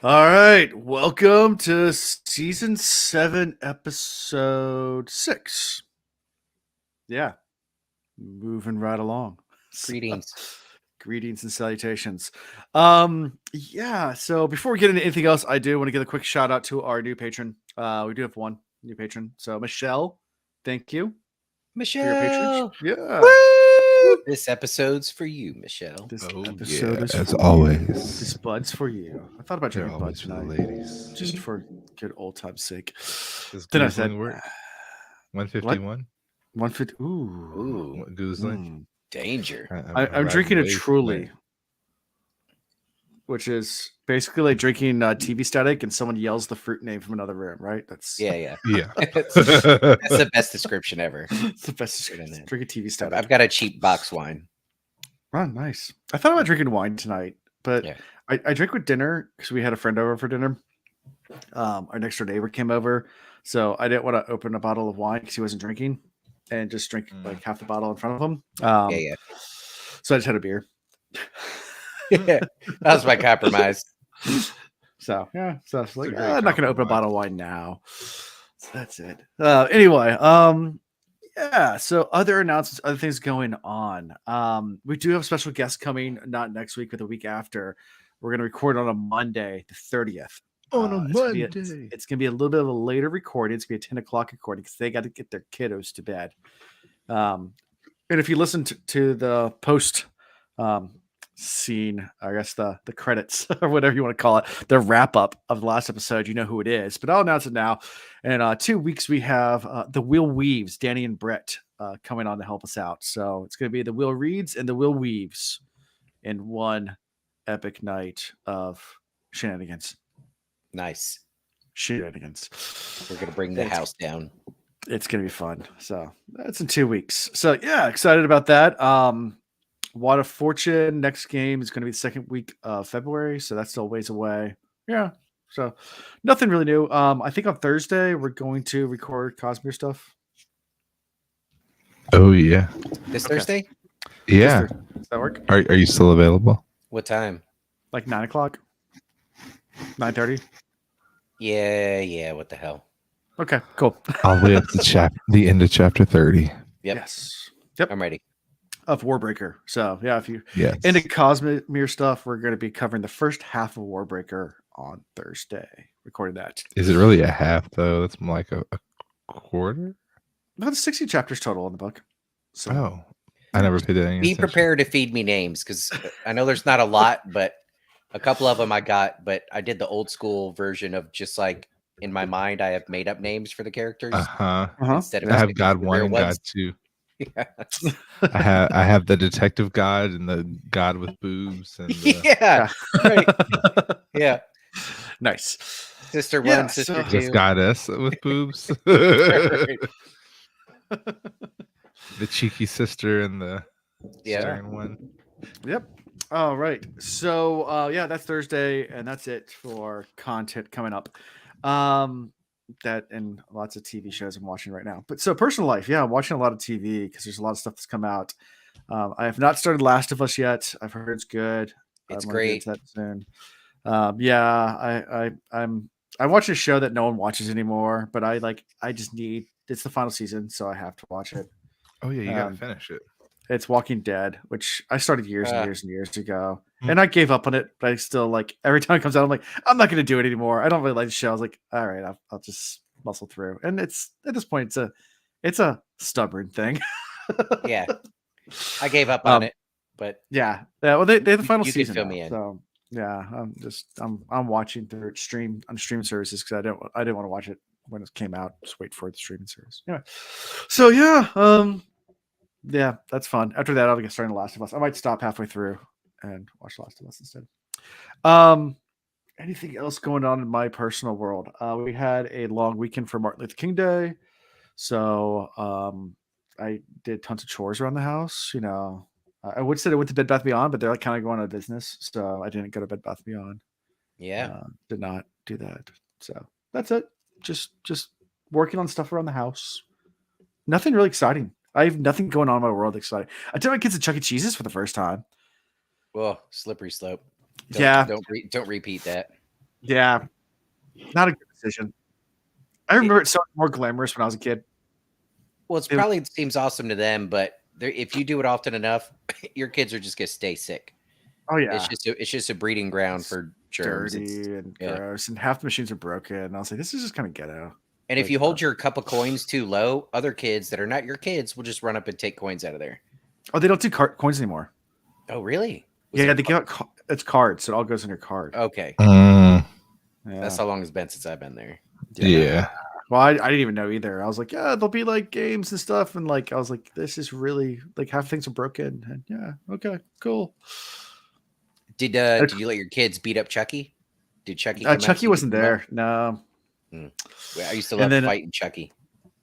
All right, welcome to season 7, episode 6. Yeah, moving right along. Greetings. Greetings and salutations. Yeah, so before we get into anything else, I do want to give a quick shout out to our new patron. We do have one new patron. So Michelle, thank you for your patronage. Michelle! Yeah. Woo! This episode's for you, Michelle. This Oh, episode yeah, is as for always. you. This bud's for you. I thought about They're drinking bud always for the tonight, ladies. just for good old time's sake. Does Then I said, Goosling work? 151? 150. Ooh. Ooh, Goosling? danger. I'm drinking a Truly, which is basically like drinking TV static and someone yells the fruit name from another room, right? That's Yeah. Yeah. That's the best description ever. it's the best description. Drinking TV static. I've got a cheap box wine. Oh, nice. I thought about drinking wine tonight, but Yeah. I drank with dinner because we had a friend over for dinner. Our next door neighbor came over, so I didn't want to open a bottle of wine because he wasn't drinking and just drink like half the bottle in front of him. Yeah. So I just had a beer. That was my compromise. So yeah, so I was like, a great I'm not gonna open a compromise. bottle of wine now. So that's it. Anyway, yeah. So other announcements, other things going on. We do have a special guest coming, not next week, but the week after. We're gonna record on a Monday, the 30th. On a It's gonna be Monday. it's gonna be a little bit of a later recording. It's gonna be a 10 o'clock recording because they got to get their kiddos to bed. And if you listen to the post scene, I guess the credits or whatever you want to call it, the wrap up of the last episode, you know who it is, but I'll announce it now. In 2 weeks, we have the Will Weaves, Danny and Brett, coming on to help us out. So it's going to be the Will Reads and the Will Weaves in one epic night of shenanigans. Nice. Shenanigans. We're going to bring the house down. It's going to be fun. So that's in 2 weeks. So yeah, excited about that. Water of Fortune next game is going to be the second week of February, so that's still a ways away. Yeah, so nothing really new. I think on Thursday we're going to record Cosmere stuff. Oh, yeah. This Thursday? Yeah. Does that work? Are you still available? What time? Like 9:00, 9:30. Yeah. What the hell? Okay, cool. All the way up to the end of chapter 30. Yep. Yes. Yep. I'm ready. Of Warbreaker. So yeah, if you Yes. into Cosmere stuff, we're going to be covering the first half of Warbreaker on Thursday. Recording that. Is it really a half, though? It's more like a quarter? No, there's 60 chapters total in the book. So Oh. I never paid that any Be attention. prepared to feed me names because I know there's not a lot, but a couple of them I got. But I did the old school version of just like in my mind, I have made up names for the characters Uh-huh. instead of I just have making God up 1 real and ones. God 2. Yeah. I have the detective god and the god with boobs and Yeah. Right. Yeah. Nice. Sister Yeah, one, sister so- this two. goddess with boobs. Right. The cheeky sister and the Yeah. stern one. Yep. All right. So yeah, that's Thursday, and that's it for content coming up. That and lots of TV shows I'm watching right now. But so personal life, yeah, I'm watching a lot of TV because there's a lot of stuff that's come out. I have not started Last of Us yet. I've heard it's good. It's I'm gonna get great. into that soon. Yeah, I watch a show that no one watches anymore, but I just need it's the final season, so I have to watch it. Oh yeah, you gotta Um, finish it. It's Walking Dead, which I started years and Ah. years and years ago. Hmm. And I gave up on it, but I still like every time it comes out, I'm like, I'm not going to do it anymore. I don't really like the show. I was like, all right, I'll just muscle through. And it's at this point, it's a stubborn thing. Yeah. I gave up on it, but Yeah. Well, they have the final You can season fill now, me in. so yeah, I'm watching through stream services because I didn't want to watch it when it came out. Just wait for the streaming service. Anyway, so yeah, that's fun. After that, I'll get started on The Last of Us. I might stop halfway through and watch Last of Us instead. Anything else going on in my personal world? We had a long weekend for Martin Luther King Day, so I did tons of chores around the house. You know, I would say I went to Bed Bath Beyond, but they're like kind of going out of business, so I didn't go to Bed Bath Beyond. yeah. Did not do that. So that's it. Just working on stuff around the house. Nothing really exciting. I have nothing going on in my world exciting. I took my kids to Chuck E. Cheese's for the first time. Well, slippery slope. Yeah. Don't repeat that. Yeah, not a good decision. I remember it sounded more glamorous when I was a kid. Well, it's probably seems awesome to them, but if you do it often enough, your kids are just gonna stay sick. Oh yeah, It's just a breeding ground for germs. dirty and gross, and half the machines are broken. And I was like, this is just kind of ghetto. And if you hold your cup of coins too low, other kids that are not your kids will just run up and take coins out of there. Oh, they don't do coins anymore. Oh, really? Yeah, they get it's cards, so it all goes in your card. Okay. Yeah. That's how long it's been since I've been there. Yeah. Well, I didn't even know either. I was like, yeah, there'll be like games and stuff, and like I was like, this is really like half things are broken. And yeah, okay, cool. Did you let your kids beat up Chucky? Did Chucky? Chucky wasn't there. No. Well, I used to love fighting Chucky.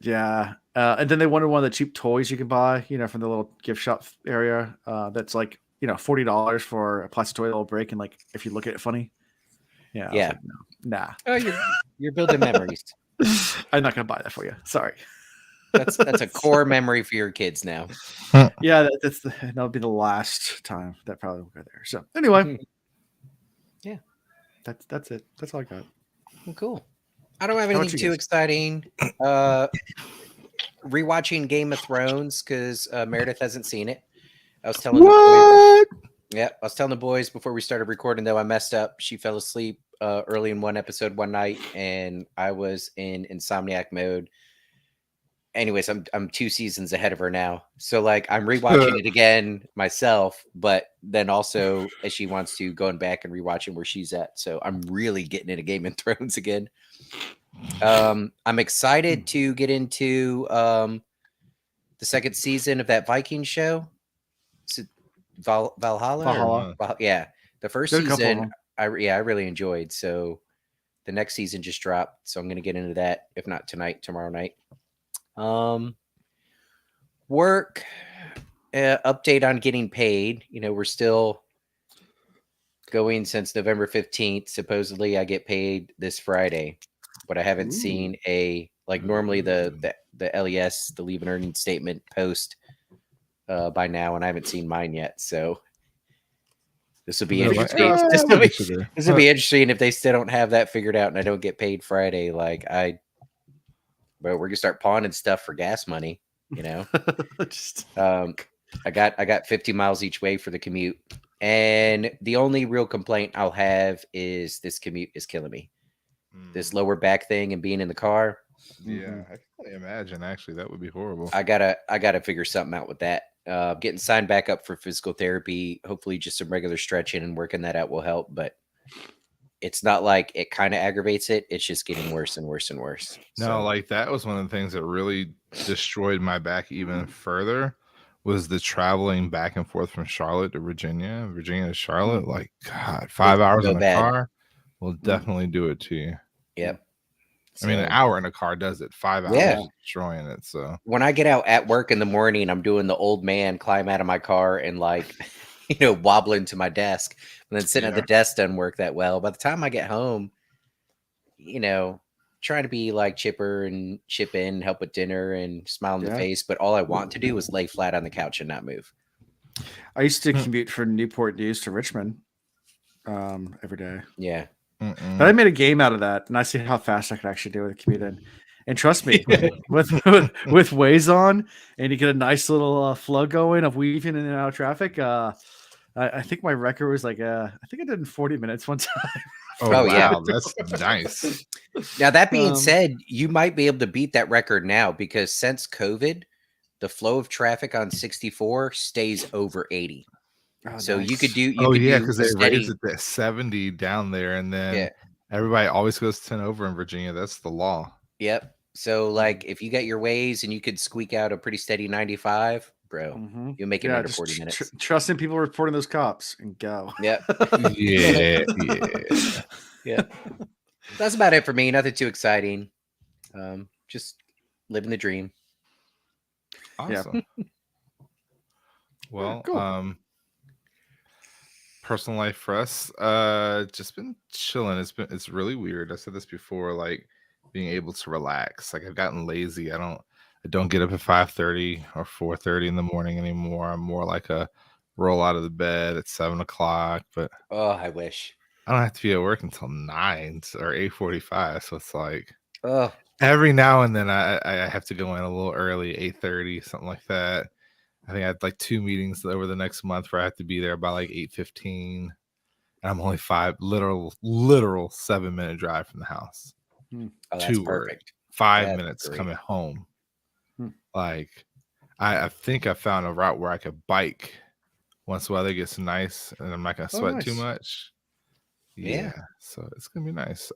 Yeah, and then they wanted one of the cheap toys you can buy, from the little gift shop area. That's like $40 for a plastic toy that'll break, and like if you look at it funny. Yeah. Yeah. Like, no, nah. Oh, you're building memories. I'm not gonna buy that for you. Sorry. That's a core memory for your kids now. Yeah, that'll be the last time that probably will go there. So anyway, yeah, that's it. That's all I got. Well, cool. I don't have anything too exciting. Rewatching Game of Thrones because Meredith hasn't seen it. I was telling the boys before we started recording, though, I messed up. She fell asleep early in one episode one night, and I was in insomniac mode. Anyways, I'm 2 seasons ahead of her now. So like I'm rewatching it again myself, but then also as she wants to going back and rewatching where she's at. So I'm really getting into Game of Thrones again. I'm excited to get into the second season of that Viking show. Is it Valhalla? Yeah. The first season I really enjoyed. So the next season just dropped. So I'm gonna get into that, if not tonight, tomorrow night. Work update on getting paid. We're still going since November 15th. Supposedly I get paid this Friday, but I haven't seen normally the LES, the leave and earning statement post by now, and I haven't seen mine yet. So this will be interesting. This will be interesting if they still don't have that figured out and I don't get paid Friday. But we're gonna start pawning stuff for gas money, I got 50 miles each way for the commute, and the only real complaint I'll have is this commute is killing me. This lower back thing and being in the car. Yeah, I can only imagine. Actually, that would be horrible. I gotta figure something out with that. Getting signed back up for physical therapy. Hopefully, just some regular stretching and working that out will help. But it's not like it kind of aggravates it. It's just getting worse and worse and worse. No, that was one of the things that really destroyed my back even further was the traveling back and forth from Charlotte to Virginia to Charlotte. Like, God, 5 hours in a car will definitely do it to you. Yep. I mean, an hour in a car does it. 5 hours destroying it. So when I get out at work in the morning, I'm doing the old man climb out of my car and wobbling to my desk and then sitting at the desk doesn't work that well. By the time I get home, trying to be chipper and chip in, help with dinner and smile in the face. But all I want to do is lay flat on the couch and not move. I used to commute from Newport News to Richmond every day. Yeah. But I made a game out of that, and I see how fast I could actually do with a commute in. And trust me, with Waze on, and you get a nice little flow going of weaving in and out of traffic. I think my record was I think I did in 40 minutes one time. Oh wow, yeah, that's nice. Now that being said, you might be able to beat that record now because since COVID, the flow of traffic on 64 stays over 80. Oh, so nice. You could do. Because they raised it to 70 down there, and then everybody always goes 10 over in Virginia. That's the law. Yep. So if you got your Waze and you could squeak out a pretty steady 95, bro, you'll make it under 40 minutes. Trusting people reporting those cops and go. Yep. Yeah. That's about it for me. Nothing too exciting. Just living the dream. Awesome. Well, cool. Personal life for us, just been chilling. It's really weird. I said this before, being able to relax. I've gotten lazy. I don't get up at 5:30 or 4:30 in the morning anymore. I'm more like a roll out of the bed at 7 o'clock. But I wish. I don't have to be at work until 9 or 8:45. So it's like Oh, every now and then I have to go in a little early, 8:30, something like that. I think I had like 2 meetings over the next month where I have to be there by like 8:15. And I'm only literal 7-minute drive from the house oh, that's to work. perfect. 5 That's minutes great. coming home. Hmm. Like I think I found a route where I could bike once weather gets nice and I'm not gonna sweat too nice. much. Yeah. So it's gonna be nice.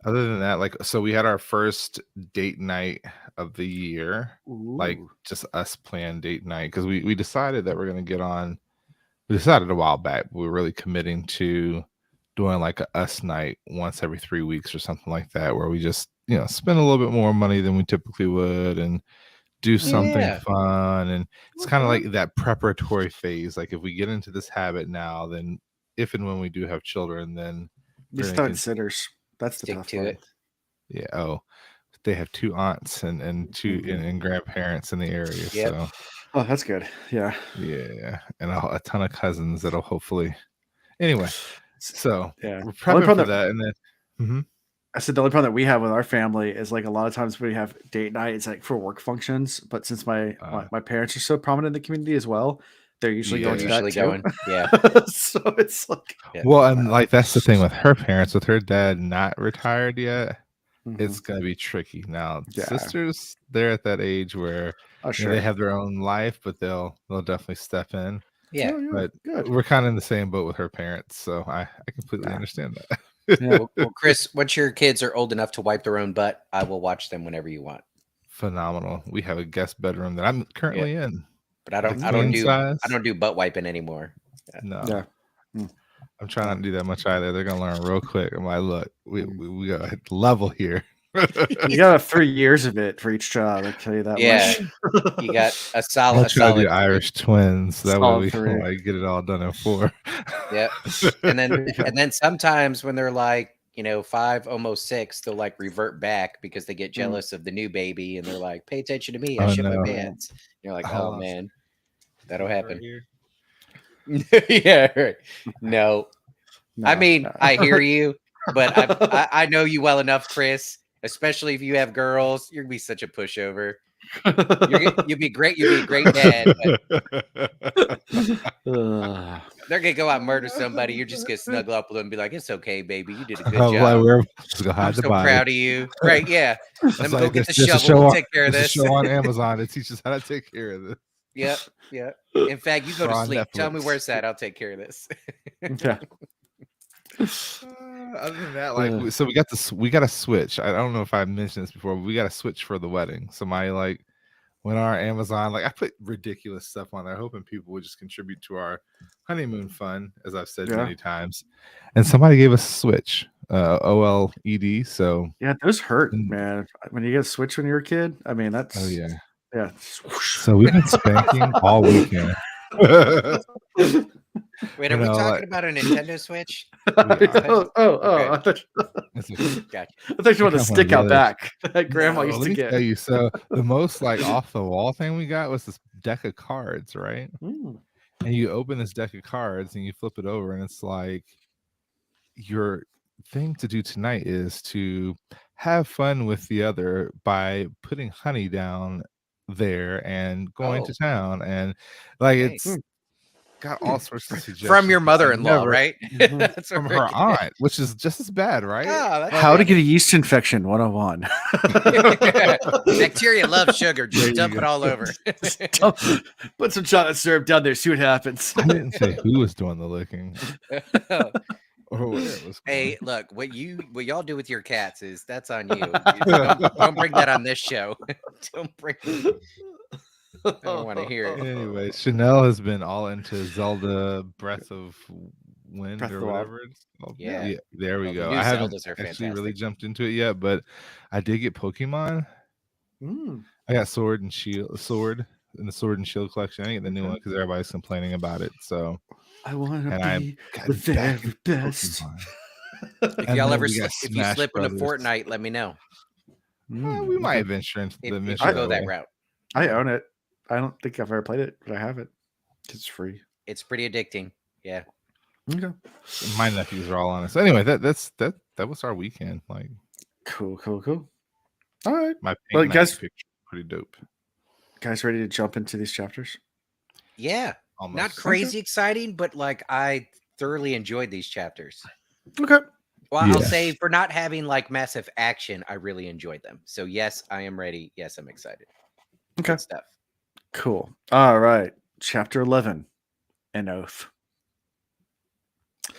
Other than that, like, so we had our first date night of the year, like Ooh. just us planned date night because we decided that we're gonna get on. We decided a while back we were really committing to doing like a us night once every 3 weeks or something like that, where we just spend a little bit more money than we typically would and do something Yeah. fun. And it's kind of Okay. like that preparatory phase. Like if we get into this habit now, then if and when we do have children, then You we're gonna start continue. sitters. That's the Stick tough to part. it. Yeah. Oh, they have 2 aunts and 2 Mhm. and grandparents in the area. Yep. So Oh, that's good. Yeah. yeah, and a ton of cousins that'll hopefully. Anyway, so Yeah. we're The only prepping for problem that, and then Mhm. I said the only problem that we have with our family is like a lot of times we have date night. It's like for work functions, but since my parents are so prominent in the community as well, they're usually going to Yeah. that Usually too. going. Yeah. So it's like, Yeah. Well, and like that's the thing with her parents, with her dad not retired yet, mhm. it's gonna be tricky. Now, Yeah. sisters, they're at that age where Oh, they sure. have their own life, but they'll definitely step in. Yeah. Oh, yeah. But Good. we're kind of in the same boat with her parents, so I completely Yeah. understand that. Yeah. Well, Chris, once your kids are old enough to wipe their own butt, I will watch them whenever you want. Phenomenal. We have a guest bedroom that I'm currently in. But I The don't queen size. do butt wiping anymore. No, Yeah. Mm. I'm trying not to do that much either. They're gonna learn real quick. I'm like, look, Mm. we got a level here. You got to have 3 years of it for each child. I tell you that Yeah. much. You got a I'll solid try to do 3. Irish twins. That way Solid we 3. can like get it all done in 4. Yep. And then sometimes when they're like, 5, almost 6, they'll like revert back because they get jealous of the new baby and they're like, pay attention to me. I Oh, shit my no. pants. And you're like, oh Oh, man, that'll Right happen. here. Yeah. Right. No. I No, mean, no. I hear you, but I know you well enough, Chris. Especially if you have girls, you're gonna be such a pushover. You'd be great. You'd be a great dad. But they're gonna go out and murder somebody. You're just gonna snuggle up with them and be like, "It's okay, baby. You did a good Like, job. we're just gonna hide I'm the so body. proud of you." Right? Yeah. It's Let me like, go get the there's a shovel. We'll take care of there's a this. show on Amazon that teaches how to take care of this. Yep. Yep. In fact, you go Or to on sleep. Tell me Netflix. where it's at. I'll take care of this. Yeah. Other than that, like, so we got a switch. I don't know if I mentioned this before, but we got a switch for the wedding. So went on our Amazon, like I put ridiculous stuff on there, hoping people would just contribute to our honeymoon fund, as I've said many times. And somebody gave us a switch, OLED. So yeah, those hurt, man. When you get a switch when you're a kid, I mean, that's yeah. So we've been spanking all weekend. Wait, are we talking about a Nintendo Switch? Okay. Okay. I thought Gotcha. you wanted to stick out back. That grandma used let to me get. tell you, so the most like off the wall thing we got was this deck of cards, right? Mm. And you open this deck of cards and you flip it over, and it's like your thing to do tonight is to have fun with the other by putting honey down there and going to town, and like it's got all sorts of suggestions from your mother-in-law, right? Mhm. From her aunt, which is just as bad, right? Oh, How to get a yeast infection 101. Bacteria love sugar. Just dump it all over. Put some chocolate syrup down there, see what happens. I didn't say who was doing the licking. Or where it was going. Hey, look, what y'all do with your cats that's on you. Don't bring that on this show. Don't bring. I don't want to hear it. Anyway, Chanel has been all into Zelda Breath of Wind Breath or of the Wild. whatever it's called. Yeah. There we Well, the go. new I haven't Zeldas are actually really fantastic. jumped into it yet, but I did get Pokemon. I got Sword and Shield in the Sword and Shield collection. I didn't get the new one because everybody's complaining about it. So I want to be the very best. If y'all ever if you slip into Fortnite, let me know. We might venture into the mission. If you go that route. I own it. I don't think I've ever played it, but I have it. It's free. It's pretty addicting. Yeah. Okay. My nephews are all on it. So anyway, that was our weekend. Like, Cool. All right. my Well, pink guys, picture, pretty dope. Guys, ready to jump into these chapters? Yeah. Almost. Not crazy exciting, but like I thoroughly enjoyed these chapters. Okay. Well, I'll say for not having like massive action, I really enjoyed them. So yes, I am ready. Yes, I'm excited. Okay. Good stuff. Cool. All right. Chapter 11, An Oath.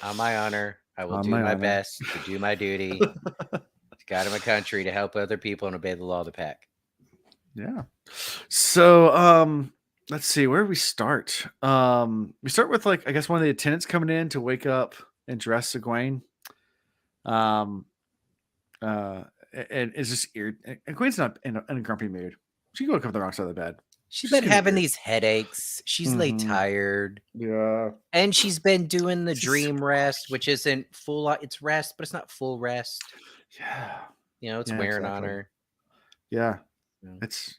On my honor, I will On do my my honor. best to do my duty to guide my country, to help other people and obey the law of the pack. Yeah. So, let's see, where do we start? We start with like, I guess one of the attendants coming in to wake up and dress Egwene. Um, and it's just Egwene's not in a grumpy mood. She woke up on the wrong side of the bed. She's Just been kinda having weird. these headaches. She's late Mhm. tired. Yeah. And she's been doing the She's dream super rest, grumpy. which isn't full. It's rest, but it's not full rest. Yeah. You know, it's Yeah, wearing on exactly. her. Yeah. Yeah. It's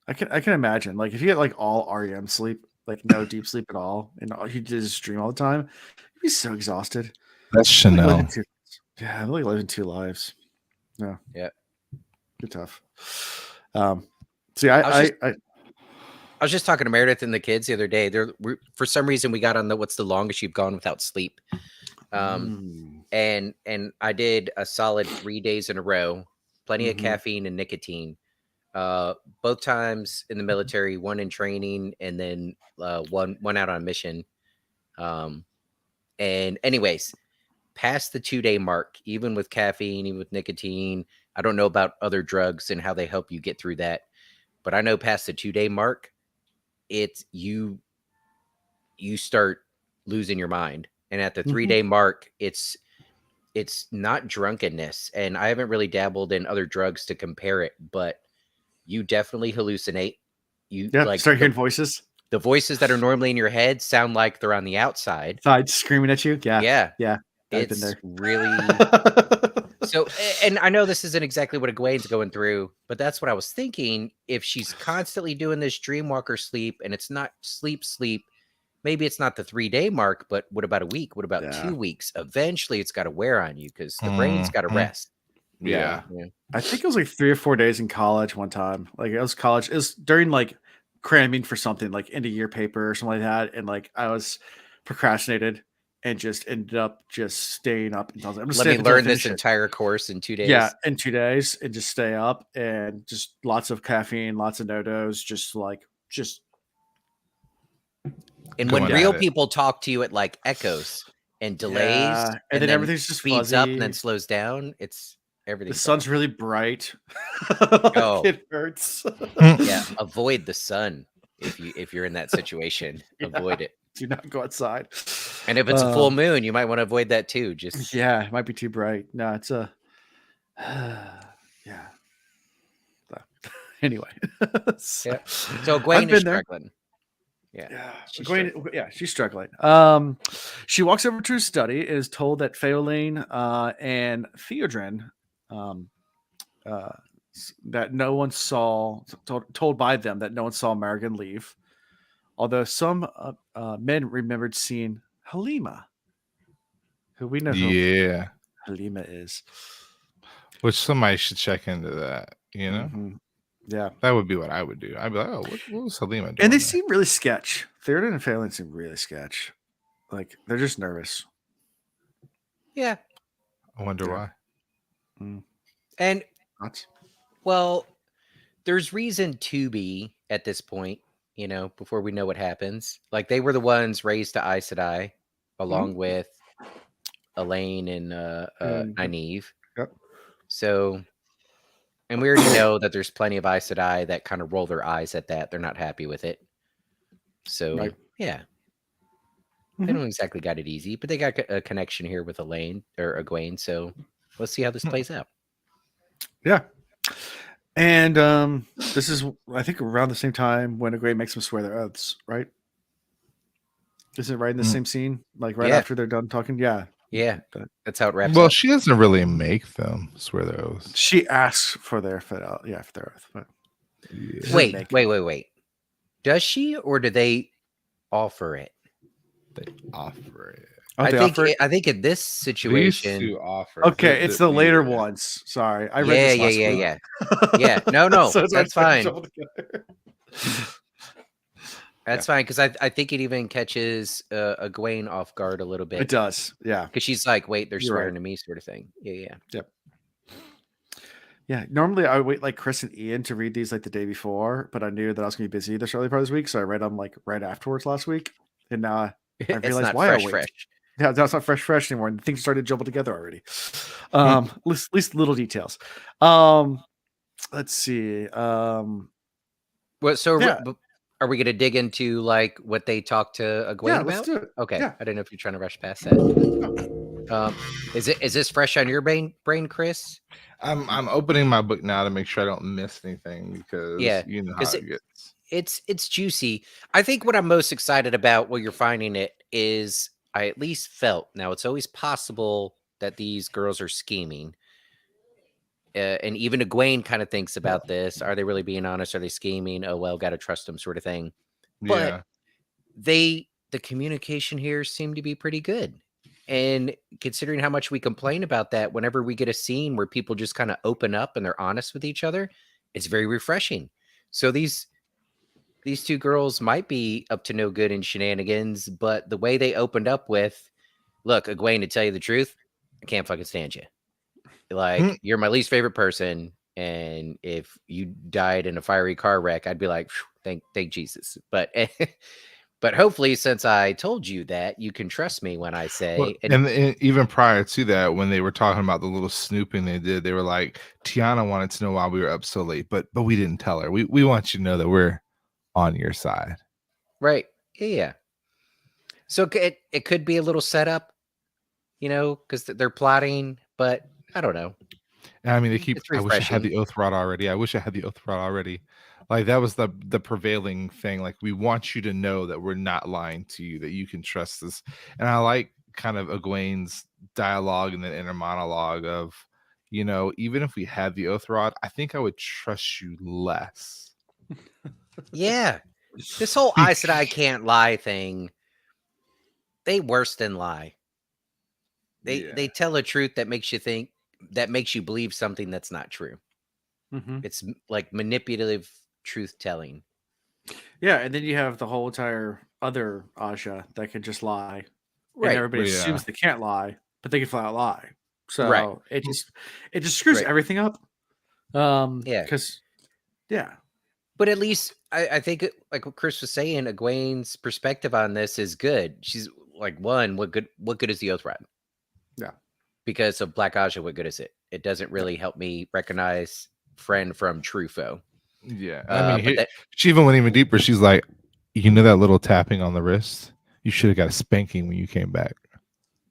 I can imagine. Like if you get like all REM sleep, like no deep sleep at all, and you just dream all the time, you'd be so exhausted. That's I'm like Chanel. I'm like living two lives. Yeah. Yeah. Good tough. See, I was just talking to Meredith and the kids the other day. For some reason we got on the what's the longest you've gone without sleep. And I did a solid 3 days in a row, plenty of caffeine and nicotine. Both times in the military, one in training, and then one out on mission. And anyways, past the 2-day mark, even with caffeine, even with nicotine. I don't know about other drugs and how they help you get through that, but I know past the 2-day mark, it's you start losing your mind. And at the 3-day mark, it's not drunkenness. And I haven't really dabbled in other drugs to compare it, but you definitely hallucinate. You like start hearing voices. The voices that are normally in your head sound like they're on the outside. Side screaming at you. Yeah. I've been It's there. really so. And I know this isn't exactly what Egwene's going through, but that's what I was thinking. If she's constantly doing this dreamwalker sleep and it's not sleep, maybe it's not the 3-day mark, but what about a week? What about 2 weeks? Eventually it's got to wear on you because the brain's got to rest. Yeah. I think it was like 3 or 4 days in college one time. Like it was college. It was during like cramming for something like end of year paper or something like that. And like I was procrastinated and just ended up just staying up. And I was like, let me learn this entire course in 2 days. Yeah, in 2 days and just stay up and just lots of caffeine, lots of no-dos, And when real people talk to you at like echoes and delays, and then everything's just speeds fuzzy up and then slows down, it's everything. The sun's really bright. It hurts. Yeah, avoid the sun if you're in that situation. Avoid it. Do not go outside. And if it's a full moon, you might want to avoid that too. Just it might be too bright. No, it's a Anyway. So Egwene is struggling. She's struggling. She walks over to her study and is told that Phaolene and Theodrin that no one saw, told by them that no one saw Marigan leave, although some men remembered seeing Halima, who we know who Halima is. Which somebody should check into that, you know? Yeah. That would be what I would do. I'd be like, oh, what was Halima doing? And they seem really sketch. Theodrin and Phaolene seem really sketch. Like, they're just nervous. Yeah. I wonder why. And well, there's reason to be at this point, you know, before we know what happens. Like they were the ones raised to Aes Sedai along with Elaine and Nynaeve. Yep. So, and we already know that there's plenty of Aes Sedai that kind of roll their eyes at that. They're not happy with it. So, yeah. They don't exactly got it easy, but they got a connection here with Elaine or Egwene. So let's see how this plays out. Yeah. And this is, I think, around the same time when Egwene makes them swear their oaths, right? Is it right in the same scene? Like right after they're done talking? Yeah. Yeah. That's how it wraps up. Well, she doesn't really make them swear their oaths. She asks for their oath. But Wait. Does she or do they offer it? They offer it. Oh, they offer it? I think in this These situation, two offers. Okay, it's the later yeah. ones. Sorry, I read this last week. Yeah. No, So it's that's already fine. jumbled together. That's fine because I think it even catches Egwene off guard a little It bit does, yeah. because she's like, "Wait, they're You're right. swearing to me," sort of thing. Yeah. Yep. Yeah, normally I would wait like Chris and Ian to read these like the day before, but I knew that I was going to be busy this early part of this week, so I read them like right afterwards last week, and now I It's realized not why I wait. fresh. Yeah, that's not fresh anymore, and things started to jumble together already. At least little details. Let's see. Well, so Yeah. are we going to dig into like what they talked to Egwene Yeah, about? let's do it. Okay, Yeah. I didn't know if you're trying to rush past that. Is this fresh on your brain, Chris? I'm opening my book now to make sure I don't miss anything because you know how it gets. It's juicy. I think what I'm most excited about while you're finding it is I at least felt, now it's always possible that these girls are scheming. And even Egwene kind of thinks about this. Are they really being honest? Are they scheming? Oh, well, got to trust them sort of thing. But the communication here seemed to be pretty good. And considering how much we complain about that, whenever we get a scene where people just kind of open up and they're honest with each other, it's very refreshing. So these two girls might be up to no good in shenanigans, but the way they opened up with, look, Egwene, to tell you the truth, I can't fucking stand you. Like, you're my least favorite person. And if you died in a fiery car wreck, I'd be like, thank Jesus. But but hopefully, since I told you that, you can trust me when I say. Well, and even prior to that, when they were talking about the little snooping they did, they were like, Tiana wanted to know why we were up so late, but we didn't tell her. We want you to know that we're on your side. Right. Yeah. So it could be a little setup, because they're plotting, but I don't know. I mean, I wish I had the oath rod already. Like that was the prevailing thing. Like, we want you to know that we're not lying to you, that you can trust us. And I like kind of Egwene's dialogue and the inner monologue of, even if we had the oath rod, I think I would trust you less. Yeah. This whole I said I can't lie thing, they worse than lie. They tell a truth that makes you believe something that's not true. Mm-hmm. It's like manipulative truth telling. Yeah, and then you have the whole entire other Aja that can just lie. Right. And everybody assumes they can't lie, but they can flat out lie. So right. it just screws everything up. Because But at least I think, like what Chris was saying, Egwene's perspective on this is good. She's like, one, what good is the oath rod? Yeah. Because of Black Aja, what good is it? It doesn't really help me recognize friend from true foe. Yeah. I mean, she even went even deeper. She's like, that little tapping on the wrist? You should have got a spanking when you came back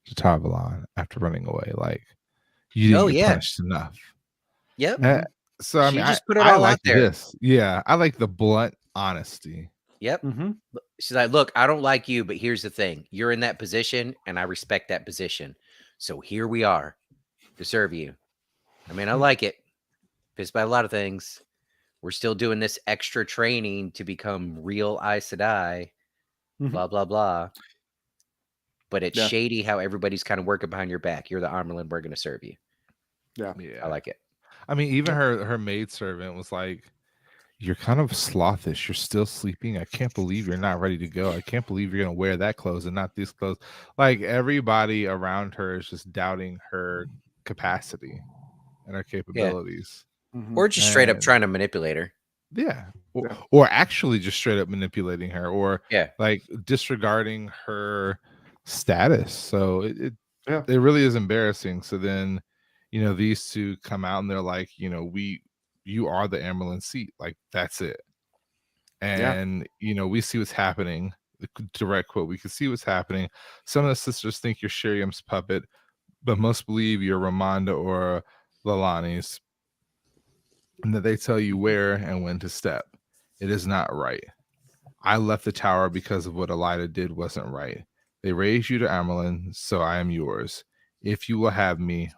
to Tarvalon after running away. Like, you didn't get punished enough. Yep. So I mean, just put it all out there. Yeah, I like the blunt honesty. Yep. Mm-hmm. She's like, look, I don't like you, but here's the thing: you're in that position, and I respect that position. So here we are to serve you. I mean, I like it. Pissed by a lot of things. We're still doing this extra training to become real Aes Sedai. Blah blah blah. But it's shady how everybody's kind of working behind your back. You're the Armelin. We're going to serve you. Yeah, I like it. I mean, even her maidservant was like, you're kind of slothish. You're still sleeping. I can't believe you're not ready to go. I can't believe you're going to wear that clothes and not these clothes. Like, everybody around her is just doubting her capacity and her capabilities. Yeah. Or just straight up trying to manipulate her. Yeah. Or actually just straight up manipulating her, or like disregarding her status. So it really is embarrassing. So then, these two come out and they're like, you are the Amerlin seat. Like, that's it. And, we see what's happening. The direct quote, we can see what's happening. Some of the sisters think you're Sheriam's puppet, but most believe you're Ramonda or Lalani's, and that they tell you where and when to step. It is not right. I left the tower because of what Elida did wasn't right. They raised you to Amerlin, so I am yours. If you will have me,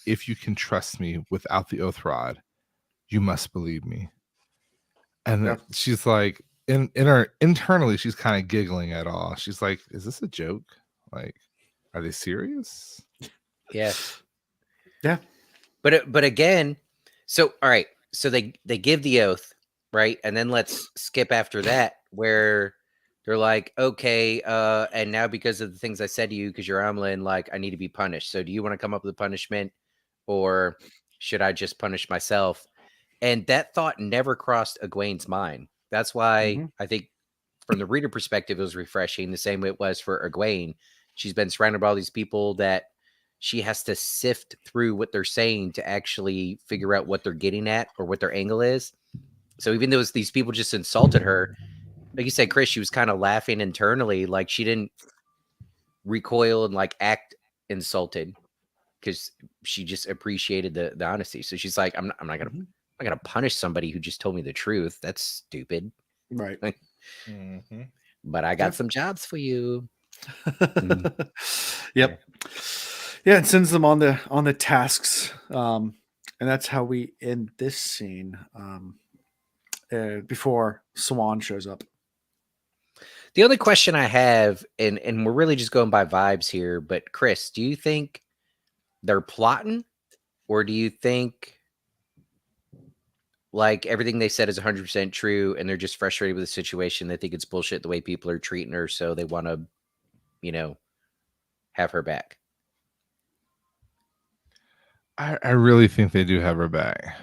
if you can trust me without the oath rod, you must believe me. And she's like, in her internally, she's kind of giggling at all. She's like, is this a joke? Like, Are they serious? Yeah. Yeah. But again, so all right, so they give the oath, right? And then let's skip after that where they're like, okay, and now because of the things I said to you, because you're Amlin, like I need to be punished. So do you want to come up with a punishment, or should I just punish myself? And that thought never crossed Egwene's mind. That's why I think from the reader perspective, it was refreshing, the same way it was for Egwene. She's been surrounded by all these people that she has to sift through what they're saying to actually figure out what they're getting at or what their angle is. So even though these people just insulted her, like you said, Chris, she was kind of laughing internally, like she didn't recoil and like act insulted because she just appreciated the honesty. So she's like, I'm not gonna punish somebody who just told me the truth. That's stupid. Right. But I got some jobs for you. Yep. Yeah, and sends them on the tasks. And that's how we end this scene. Before Swan shows up. The only question I have, and we're really just going by vibes here, but Chris, do you think they're plotting, or do you think like everything they said is 100% true and they're just frustrated with the situation? They think it's bullshit the way people are treating her, so they want to, have her back. I really think they do have her back.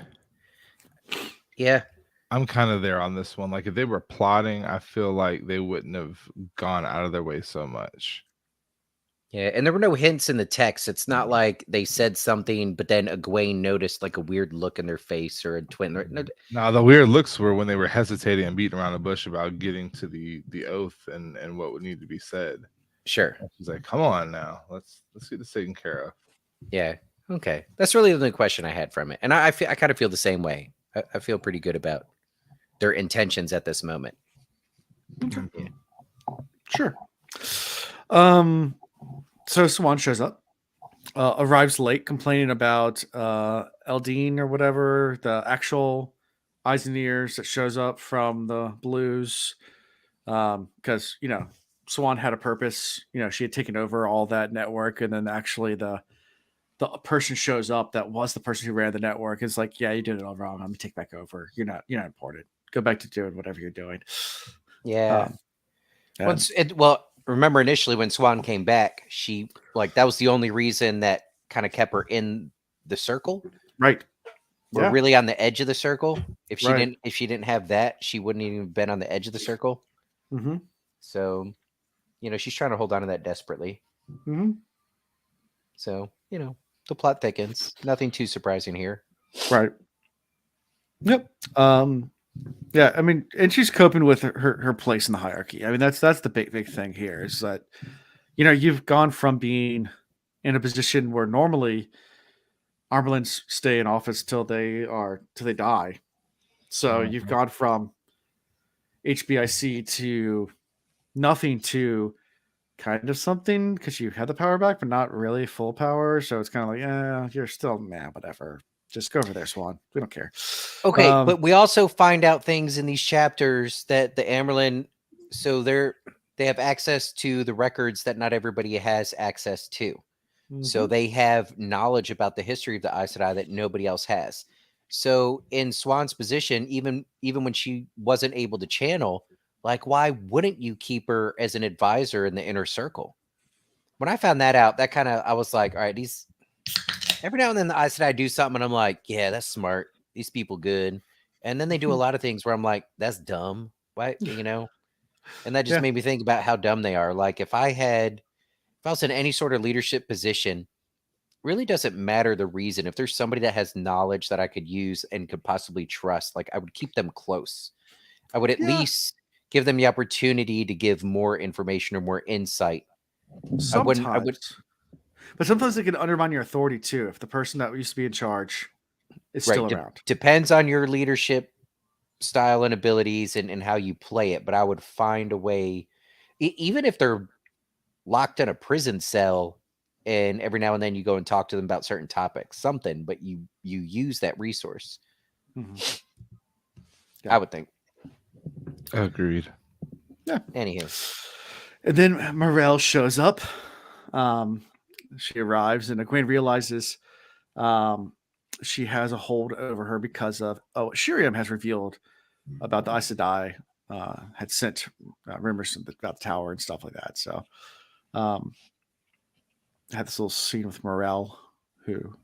Yeah. I'm kind of there on this one. Like if they were plotting, I feel like they wouldn't have gone out of their way so much. Yeah, and there were no hints in the text. It's not like they said something, but then Egwene noticed like a weird look in their face or a twin. No, the weird looks were when they were hesitating and beating around the bush about getting to the oath and what would need to be said. Sure. She's like, "Come on now, let's get this taken care of." Yeah. Okay. That's really the only question I had from it, and I kind of feel the same way. I feel pretty good about their intentions at this moment. Yeah. Sure. So Swan shows up, arrives late, complaining about Eldine or whatever, the actual eyes and ears that shows up from the blues. Because Swan had a purpose. She had taken over all that network, and then actually the person shows up that was the person who ran the network. It's like, yeah, you did it all wrong. I'm gonna take back over. You're not important. Go back to doing whatever you're doing. Yeah. Remember initially when Swan came back, she that was the only reason that kind of kept her in the circle. Right. We're really on the edge of the circle. If she didn't have that, she wouldn't even been on the edge of the circle. Mm-hmm. So, she's trying to hold on to that desperately. Mm-hmm. So, the plot thickens. Nothing too surprising here. Right. Yep. Yeah, I mean, and she's coping with her place in the hierarchy. I mean, that's the big thing here is that, you've gone from being in a position where normally Armelins stay in office till they die. So you've gone from HBIC to nothing to kind of something because you had the power back, but not really full power. So it's kind of like, yeah, you're still, whatever. Just go over there, Swan. We don't care. Okay, but we also find out things in these chapters that the Amyrlin, so they have access to the records that not everybody has access to. Mm-hmm. So they have knowledge about the history of the Aes Sedai that nobody else has. So in Swan's position, even when she wasn't able to channel, why wouldn't you keep her as an advisor in the inner circle? When I found that out, I was like, all right, every now and then the Aes Sedai do something and I'm like, yeah, that's smart. These people good. And then they do a lot of things where I'm like, that's dumb. Why, And that just made me think about how dumb they are. Like if I was in any sort of leadership position, really doesn't matter the reason. If there's somebody that has knowledge that I could use and could possibly trust, I would keep them close. I would at least give them the opportunity to give more information or more insight. Sometimes. But sometimes they can undermine your authority too. If the person that used to be in charge is still around. Depends on your leadership style and abilities and how you play it. But I would find a way, even if they're locked in a prison cell and every now and then you go and talk to them about certain topics, but you use that resource. Mm-hmm. Yeah. I would think. Agreed. Yeah. Anywho. And then Morel shows up. She arrives, and Egwene realizes she has a hold over her because of Shiriam has revealed about the Aes Sedai, had sent rumors about the tower and stuff like that. So I had this little scene with Morel, who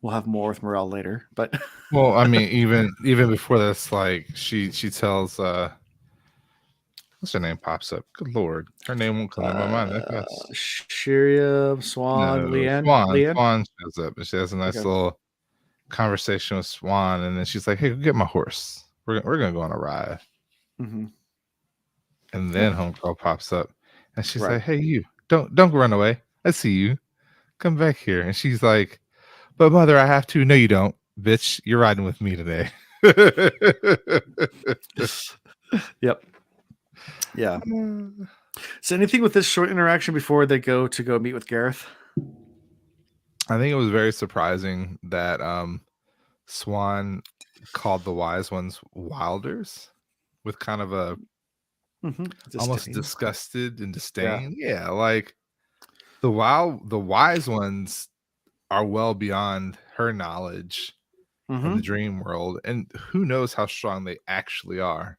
we'll have more with Morel later. But well, I mean, even before this, like she tells what's her name pops up. Good lord, her name won't come to my mind that fast. Shiriam, Swan, No, Leanne. Swan shows up and she has a nice little conversation with Swan, and then she's like, "Hey, go get my horse. We're gonna go on a ride." Mm-hmm. And then Homegirl pops up, and she's like, "Hey, you don't run away. I see you. Come back here." And she's like, "But mother, I have to." "No, you don't, bitch. You're riding with me today." Yep. Yeah. So anything with this short interaction before they go meet with Gareth? I think it was very surprising that Swan called the wise ones wilders with kind of a almost disgusted and disdain. Yeah, like the wise ones are well beyond her knowledge of the dream world, and who knows how strong they actually are.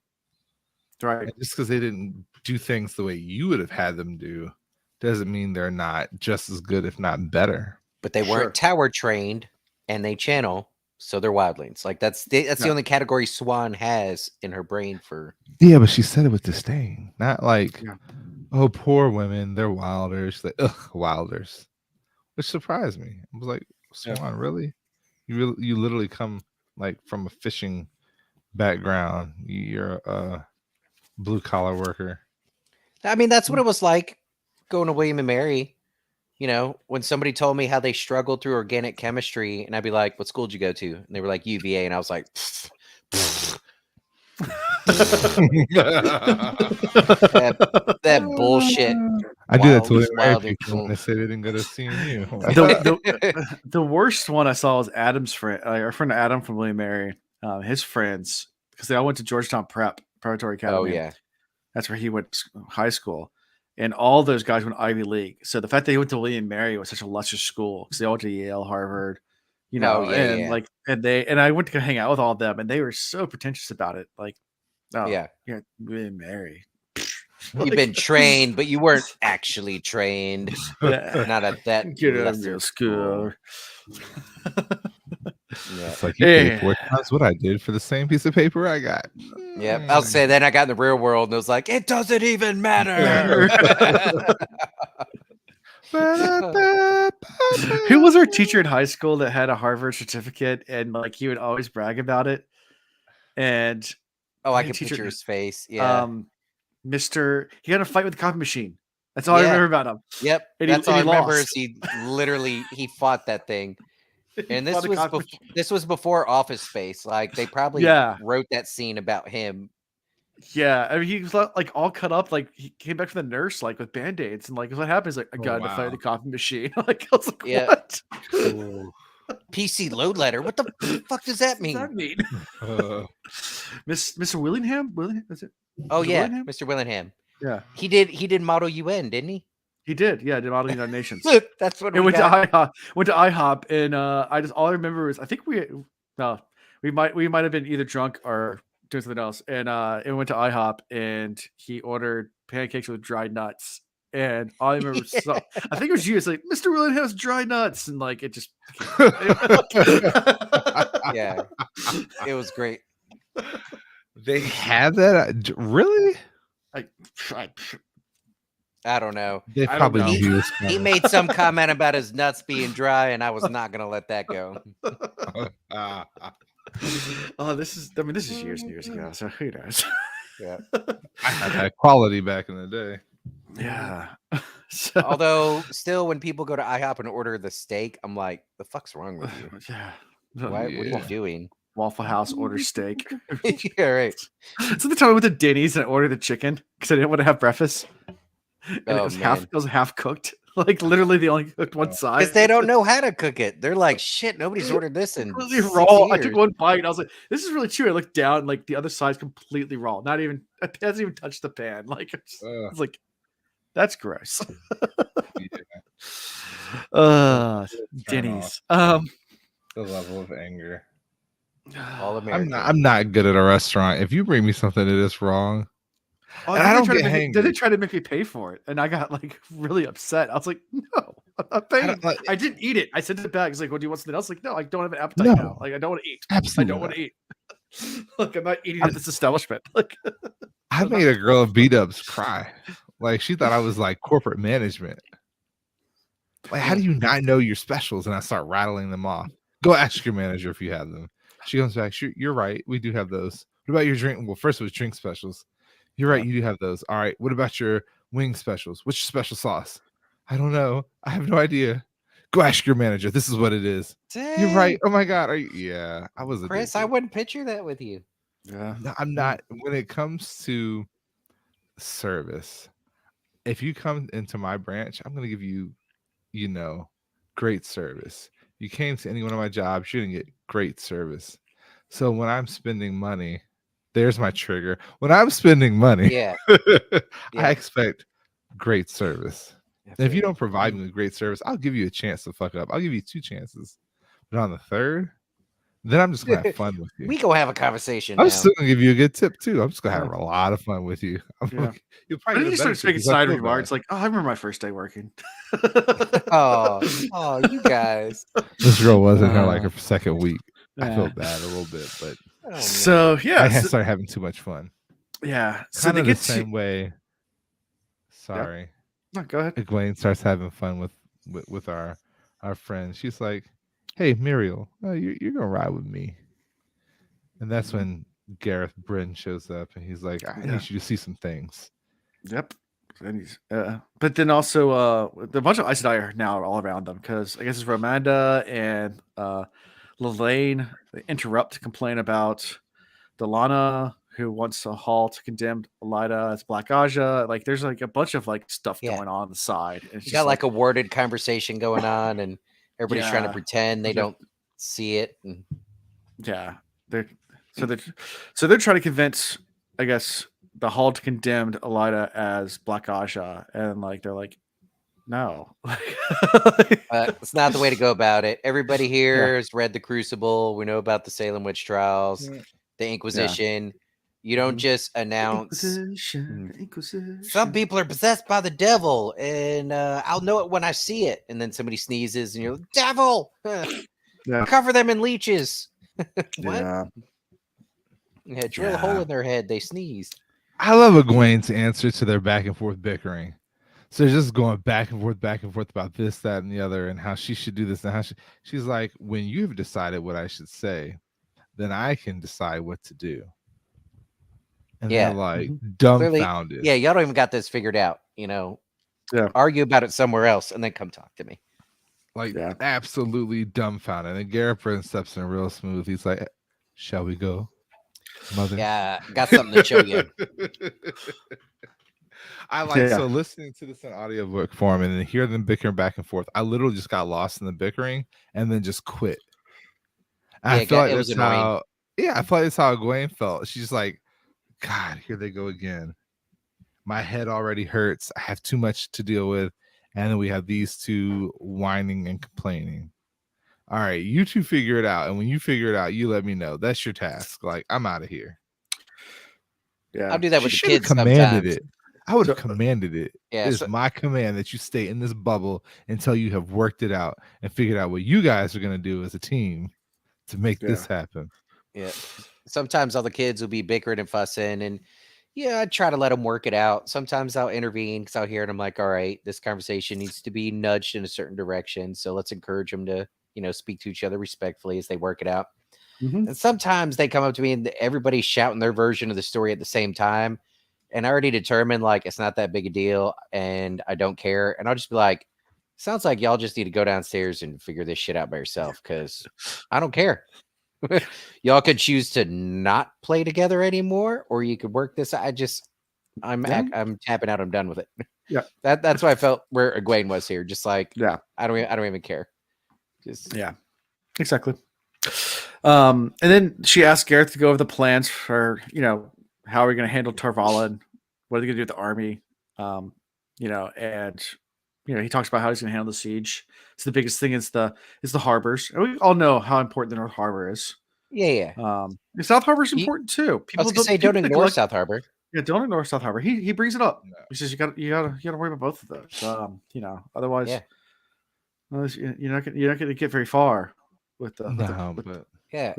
Right. And just because they didn't do things the way you would have had them do doesn't mean they're not just as good, if not better. But they weren't tower trained, and they channel, so they're wildlings. Like that's the only category Swan has in her brain for. Yeah, but she said it with disdain, not like, "Oh, poor women, they're wilders." She's like, "Ugh, wilders," which surprised me. I was like, "Swan, really? You literally come like from a fishing background. You're a blue collar worker." I mean, that's what it was like going to William and Mary. You know, when somebody told me how they struggled through organic chemistry, and I'd be like, "What school did you go to?" And they were like, "UVA," and I was like, that bullshit. I do that to William people when they say they didn't go to CMU. The worst one I saw was Adam's friend, our friend Adam from William Mary. His friends, because they all went to Georgetown Preparatory Academy. Oh yeah, that's where he went to high school, and all those guys went Ivy League. So the fact that he went to William Mary was such a lesser school because they all went to Yale, Harvard, you know, and I went to hang out with all of them, and they were so pretentious about it. Like, William Mary. You've been trained, but you weren't actually trained. Not at that real school. It's like you paid 4 times what I did for the same piece of paper I got. Yep. I'll say then I got in the real world and it was like, it doesn't even matter. Who was our teacher in high school that had a Harvard certificate and like he would always brag about it? And I can picture his face. Yeah. He had a fight with the copy machine. That's all I remember about him. Yep. And that's all I remember is he fought that thing. And this was before Office Space. Like they probably wrote that scene about him. Yeah, I mean he was like all cut up. Like he came back from the nurse like with band-aids and like what happens? Like I got to fight the copy machine. Like I was like, what? PC load letter. What the fuck does that mean? Mr. Willingham? Is it? Oh yeah, Willingham? Mr. Willingham. Yeah, he did Model UN, didn't he? He did. Yeah, did Model United Nations. That's what it went to IHOP. Went to IHOP, and all I remember is I think we might have been either drunk or doing something else, and it went to IHOP, and he ordered pancakes with dried nuts. And all I remember, I think it was you. It's like Mr. William has dry nuts, and like it just, yeah, it was great. They had that really? I don't know. They probably he made some comment about his nuts being dry, and I was not gonna let that go. This is years and years ago, so who knows? Yeah, I had that quality back in the day. Yeah. Although, still, when people go to IHOP and order the steak, I'm like, "The fuck's wrong with you? What are you doing?" Waffle House orders steak. Yeah, right. So the time I went to Denny's and I ordered the chicken because I didn't want to have breakfast, and it was half cooked. Like literally, they only cooked one side because they don't know how to cook it. They're like, "Shit, nobody's ordered this in raw." I took one bite and I was like, "This is really chewy." I looked down, and like the other side's completely raw. It hasn't even touched the pan. Like it's like, That's gross. Yeah. Denny's. The level of anger. All American. I'm not good at a restaurant. If you bring me something that is wrong, Oh, and I don't get hangry. Then they tried to make me pay for it, and I got like really upset. I was like, "No, I'm not paying. I didn't eat it. I sent it back. He's like, "What do you want something else?" Like, no, I don't have an appetite No. now. Like, I don't want to eat. Absolutely, I don't want to eat. Like, I'm not eating at this establishment. Like, I made a girl of B-dubs cry. Like, she thought I was like corporate management. Like, how do you not know your specials? And I start rattling them off. Go ask your manager if you have them. She comes back. You're right. We do have those. What about your drink? Well, first it was drink specials. You're right. You do have those. All right. What about your wing specials? What's your special sauce? I don't know. I have no idea. Go ask your manager. This is what it is. Dang. You're right. Oh my God. Yeah. I was Chris, I wouldn't picture that with you. yeah. No, I'm not. When it comes to service, if you come into my branch, I'm going to give you, great service. You came to any one of my jobs, you're going to get great service. So when I'm spending money, there's my trigger. When I'm spending money, Yeah. I expect great service. And if you don't provide me with great service, I'll give you a chance to fuck up. I'll give you 2 chances. But on the third, then I'm just gonna have fun with you. We go have a conversation. I'm now. still gonna give you a good tip too. I'm just gonna have a lot of fun with you. You'll probably just start speaking side remarks like, "Oh, I remember my first day working." oh, you guys. This girl was in her like her second week. I feel bad a little bit, but I started having too much fun. Yeah, so they get the same way. Sorry, no, go ahead. Egwene starts having fun with our friends. She's like, "Hey, Muriel, you're gonna ride with me," and that's when Gareth Bryn shows up, and he's like, "I need you to see some things." Yep. But then also the bunch of Aes Sedai are now all around them because I guess it's Romanda and Lelaine. They interrupt to complain about Delana, who wants to halt condemned Elida as Black Aja. Like there's like a bunch of like stuff going on the side. It's got like a worded conversation going on, and everybody's trying to pretend they don't see it. And they're trying to convince, I guess, the halt condemned Elida as Black Aja, and like they're like, no, it's not the way to go about it. Everybody here has read the Crucible. We know about the Salem witch trials, the Inquisition. You don't just announce some people are possessed by the devil, and I'll know it when I see it. And then somebody sneezes, and you're like, devil. Cover them in leeches. What? Drill a hole in their head. They sneezed. I love Egwene's answer to their back and forth bickering. So they're just going back and forth about this, that, and the other, and how she should do this, and how she's like, when you've decided what I should say, then I can decide what to do. And they're like dumbfounded. Clearly, y'all don't even got this figured out. Argue about it somewhere else, and then come talk to me. Like absolutely dumbfounded. And Gareth Bryn steps in real smooth. He's like, "Shall we go, mother?" Yeah, got something to show you. I like so listening to this in audiobook form and then hear them bickering back and forth. I literally just got lost in the bickering and then just quit. I feel like that's how. Yeah, I feel like that's how Egwene felt. She's like, God, here they go again. My head already hurts. I have too much to deal with. And then we have these two whining and complaining. All right, you two figure it out. And when you figure it out, you let me know. That's your task. Like, I'm out of here. Yeah, I'll do that with the kids sometimes. I would have commanded it. Yeah, it's my command that you stay in this bubble until you have worked it out and figured out what you guys are going to do as a team to make this happen. Yeah. Sometimes all the kids will be bickering and fussing, and I try to let them work it out. Sometimes I'll intervene because I'll hear it. I'm like, all right, this conversation needs to be nudged in a certain direction. So let's encourage them to, speak to each other respectfully as they work it out. Mm-hmm. And sometimes they come up to me and everybody's shouting their version of the story at the same time. And I already determined like it's not that big a deal and I don't care. And I'll just be like, sounds like y'all just need to go downstairs and figure this shit out by yourself because I don't care. Y'all could choose to not play together anymore, or you could work this. I'm tapping out. I'm done with it. Yeah, that's why I felt where Egwene was here. Just like, I don't even care. Exactly. And then she asked Gareth to go over the plans for how are we going to handle Tarvala and what are they going to do with the army. and he talks about how he's going to handle the siege. So the biggest thing is the harbors, and we all know how important the North Harbor is. Yeah. The South Harbor is important too. People don't ignore South Harbor. Yeah, don't ignore South Harbor. He brings it up. No. He says you got to worry about both of those. Otherwise, you're not going to get very far with the.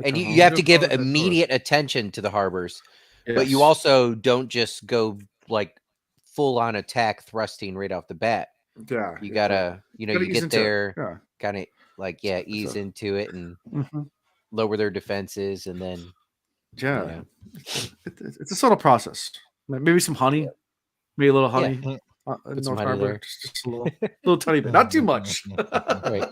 And you have to give immediate attention to the harbors, but you also don't just go like full on attack thrusting right off the bat. Yeah, you gotta you get there, kind of like ease into it and lower their defenses, and then it's a subtle process. Maybe some honey, maybe a little honey. Put some honey there. Just a little tiny bit, not too much. Right.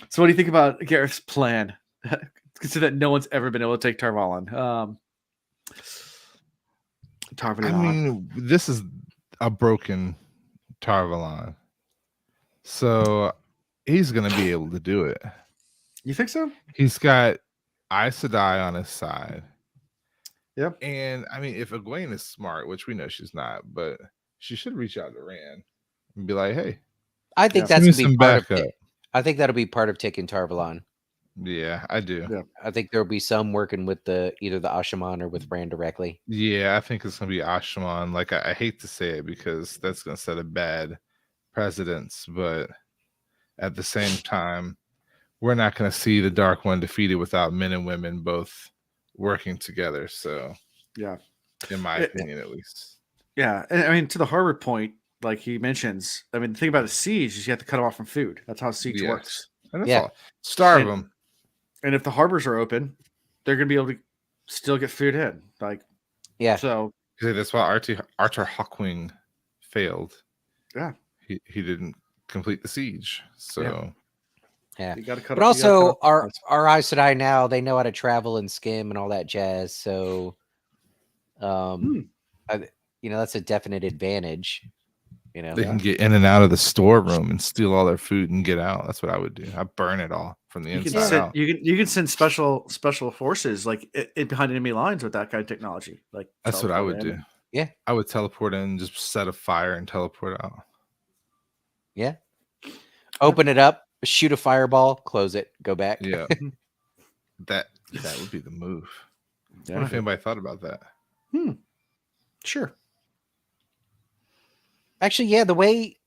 So what do you think about Gareth's plan? Consider that no one's ever been able to take Tarvalon. I mean, this is a broken Tarvalon, so he's going to be able to do it. You think so? He's got Aes Sedai on his side. Yep. And I mean, if Egwene is smart, which we know she's not, but she should reach out to Rand and be like, "Hey, I think that's gonna be part of it. I think that'll be part of taking Tarvalon. Yeah, I do. Yeah. I think there'll be some working with either the Ashaman or with Rand directly. Yeah, I think it's gonna be Ashaman. Like I hate to say it because that's gonna set a bad precedence, but at the same time, we're not gonna see the Dark One defeated without men and women both working together. So yeah, in my opinion, at least. Yeah, and I mean to the harbor point, like he mentions. I mean, the thing about a siege is you have to cut them off from food. That's how siege works. And that's all. Starve them. And if the harbors are open, they're going to be able to still get food in. So that's why Arthur Hawkwing failed. Yeah, he didn't complete the siege. So you got to cut. But also, our Aes Sedai now they know how to travel and skim and all that jazz. So, that's a definite advantage. They can get in and out of the storeroom and steal all their food and get out. That's what I would do. I burn it all from the inside out. You can send special forces behind enemy lines with that kind of technology. Like that's what I would do. Yeah, I would teleport in, just set a fire and teleport out. Yeah, open it up, shoot a fireball, close it, go back. Yeah, that would be the move. I wonder if anybody thought about that. Sure. Actually, yeah, the way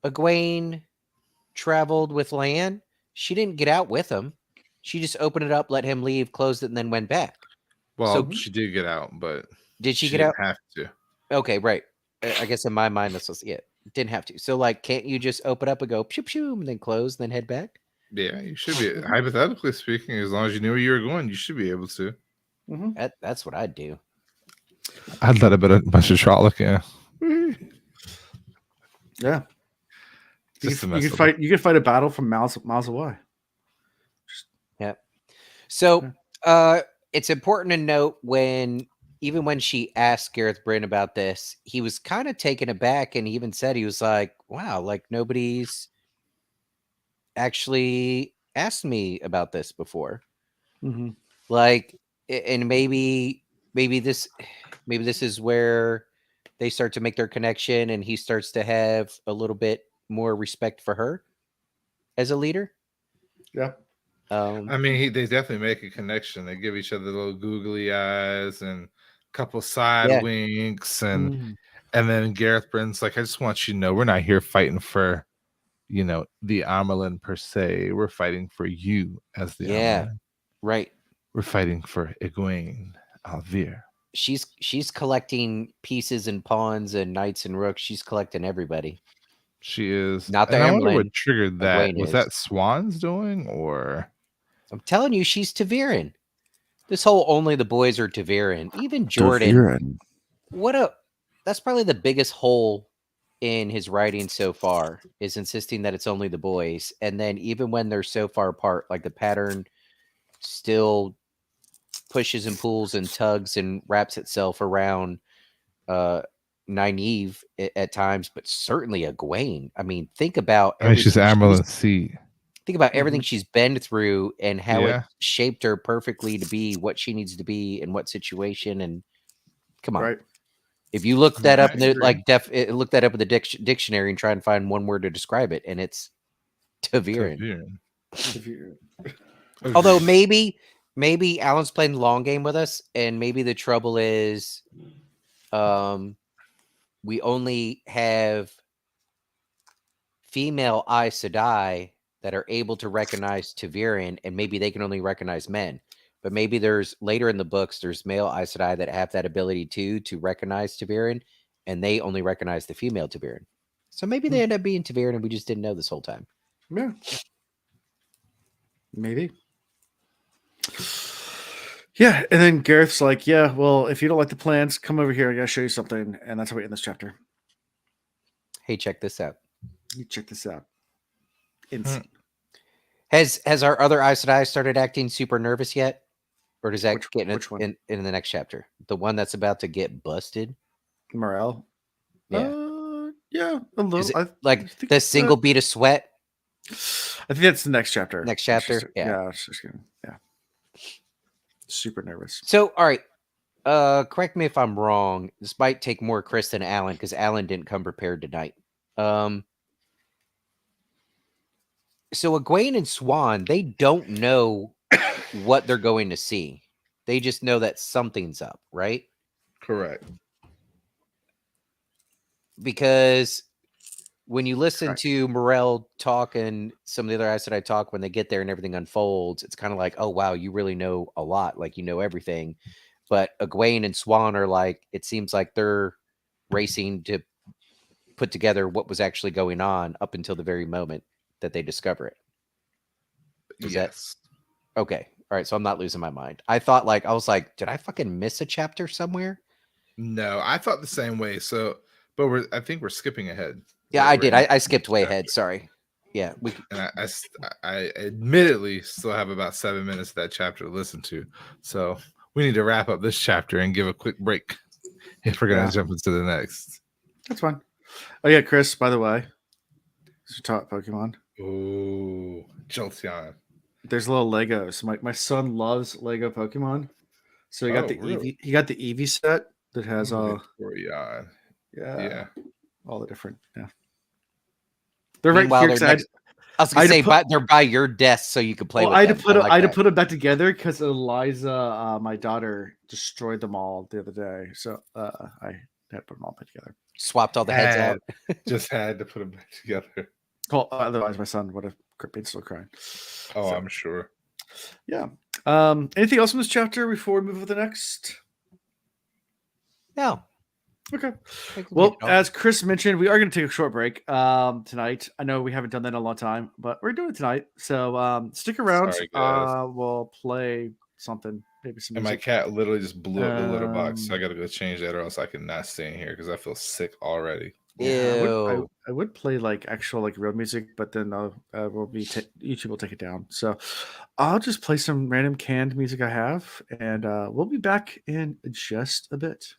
Egwene traveled with Lan, she didn't get out with him. She just opened it up, let him leave, closed it, and then went back. Well, she did get out, but did she get out? Have to. Okay, right. I guess in my mind that's didn't have to. So can't you just open up and go pew pew and then close, and then head back? Yeah, you should be. Hypothetically speaking, as long as you knew where you were going, you should be able to. Mm-hmm. That's what I'd do. I'd let a bunch of Sherlock, yeah. You can fight a battle from miles away. So it's important to note even when she asked Gareth Bryn about this, he was kind of taken aback, and he even said he was like, "Wow, like nobody's actually asked me about this before." Mm-hmm. And maybe this is where they start to make their connection, and he starts to have a little bit more respect for her as a leader. Yeah. I mean, they definitely make a connection. They give each other little googly eyes and a couple side winks, and then Gareth Bryn's like, "I just want you to know, we're not here fighting for, the Amerlin per se. We're fighting for you as the Amerlin. Right. We're fighting for Egwene Alvir." She's collecting pieces and pawns and knights and rooks. She's collecting everybody. She is. Not the Amerlin. I wonder what triggered that. Was that Swan's doing, or? I'm telling you, she's Taviran. This whole only the boys are Taviran. Even Jordan. Taviran. That's probably the biggest hole in his writing so far, is insisting that it's only the boys. And then even when they're so far apart, like the pattern still pushes and pulls and tugs and wraps itself around Nynaeve at times, but certainly Egwene. I mean, think about she's Amerlin's seed. Think about everything she's been through and how it Yeah. shaped her perfectly to be what she needs to be in what situation. And come on, Right. if you look I mean, that up I in the agree. look that up in the dictionary and try and find one word to describe it, and it's Taviran. Taviran. If you- Although Agreed. maybe Alan's playing the long game with us, and maybe the trouble is, we only have female Aes Sedai that are able to recognize Taviran, and maybe they can only recognize men. But maybe there's later in the books, there's male Aes Sedai that have that ability too to recognize Taviran, and they only recognize the female Taviran. So maybe they end up being Taviran, and we just didn't know this whole time. Yeah. Maybe. Yeah, and then Gareth's like, "Yeah, well, if you don't like the plans, come over here. I gotta show you something." And that's how we end this chapter. Hey, check this out. You check this out. Insane. Has our other Aes Sedai started acting super nervous yet? Or does that get which one? in the next chapter? The one that's about to get busted? Morale. Yeah. Yeah, a little. Is it I like think the single beat of sweat? I think that's the next chapter. Next chapter? Yeah. It's just gonna, yeah. Super nervous. So, all right. Correct me if I'm wrong. This might take more Chris than Alan because Alan didn't come prepared tonight. So Egwene and Swan, they don't know what they're going to see. They just know that something's up, right? Correct. Because when you listen to Morel talk and some of the other guys that I talk, when they get there and everything unfolds, it's kind of like, oh, wow, you really know a lot. Like, you know everything. But Egwene and Swan are like, it seems like they're racing to put together what was actually going on up until the very moment that they discover it. Yes. Okay. All right. So I'm not losing my mind. I was like, did I fucking miss a chapter somewhere? No, I thought the same way. So, but I think we're skipping ahead. Yeah, I did. I skipped way ahead. Sorry. Yeah. And I admittedly still have about 7 minutes of that chapter to listen to. So we need to wrap up this chapter and give a quick break if we're going to jump into the next. That's fine. Oh, yeah, Chris, by the way, this is top Pokemon. Oh, Jolteon. There's little Legos. My son loves Lego Pokemon. So he got the really? Eevee. He got the Eevee set that has yeah, all the different They're Meanwhile, right here. I was gonna say, they're by your desk so you could play with them. I had to put them back together because Eliza, my daughter, destroyed them all the other day. So I had to put them all back together. Swapped all the heads out. Just had to put them back together. Well, otherwise my son would have been still crying. Oh, so, I'm sure. Yeah. Anything else in this chapter before we move to the next? No. Okay. Well, as Chris mentioned, we are going to take a short break tonight. I know we haven't done that in a long time, but we're doing it tonight. So stick around. Sorry, we'll play something. Maybe some music. And my cat literally just blew up the litter box. So I got to go change that or else I cannot stay in here because I feel sick already. Yeah, I would play like actual like real music, but then YouTube will take it down. So I'll just play some random canned music I have, and we'll be back in just a bit.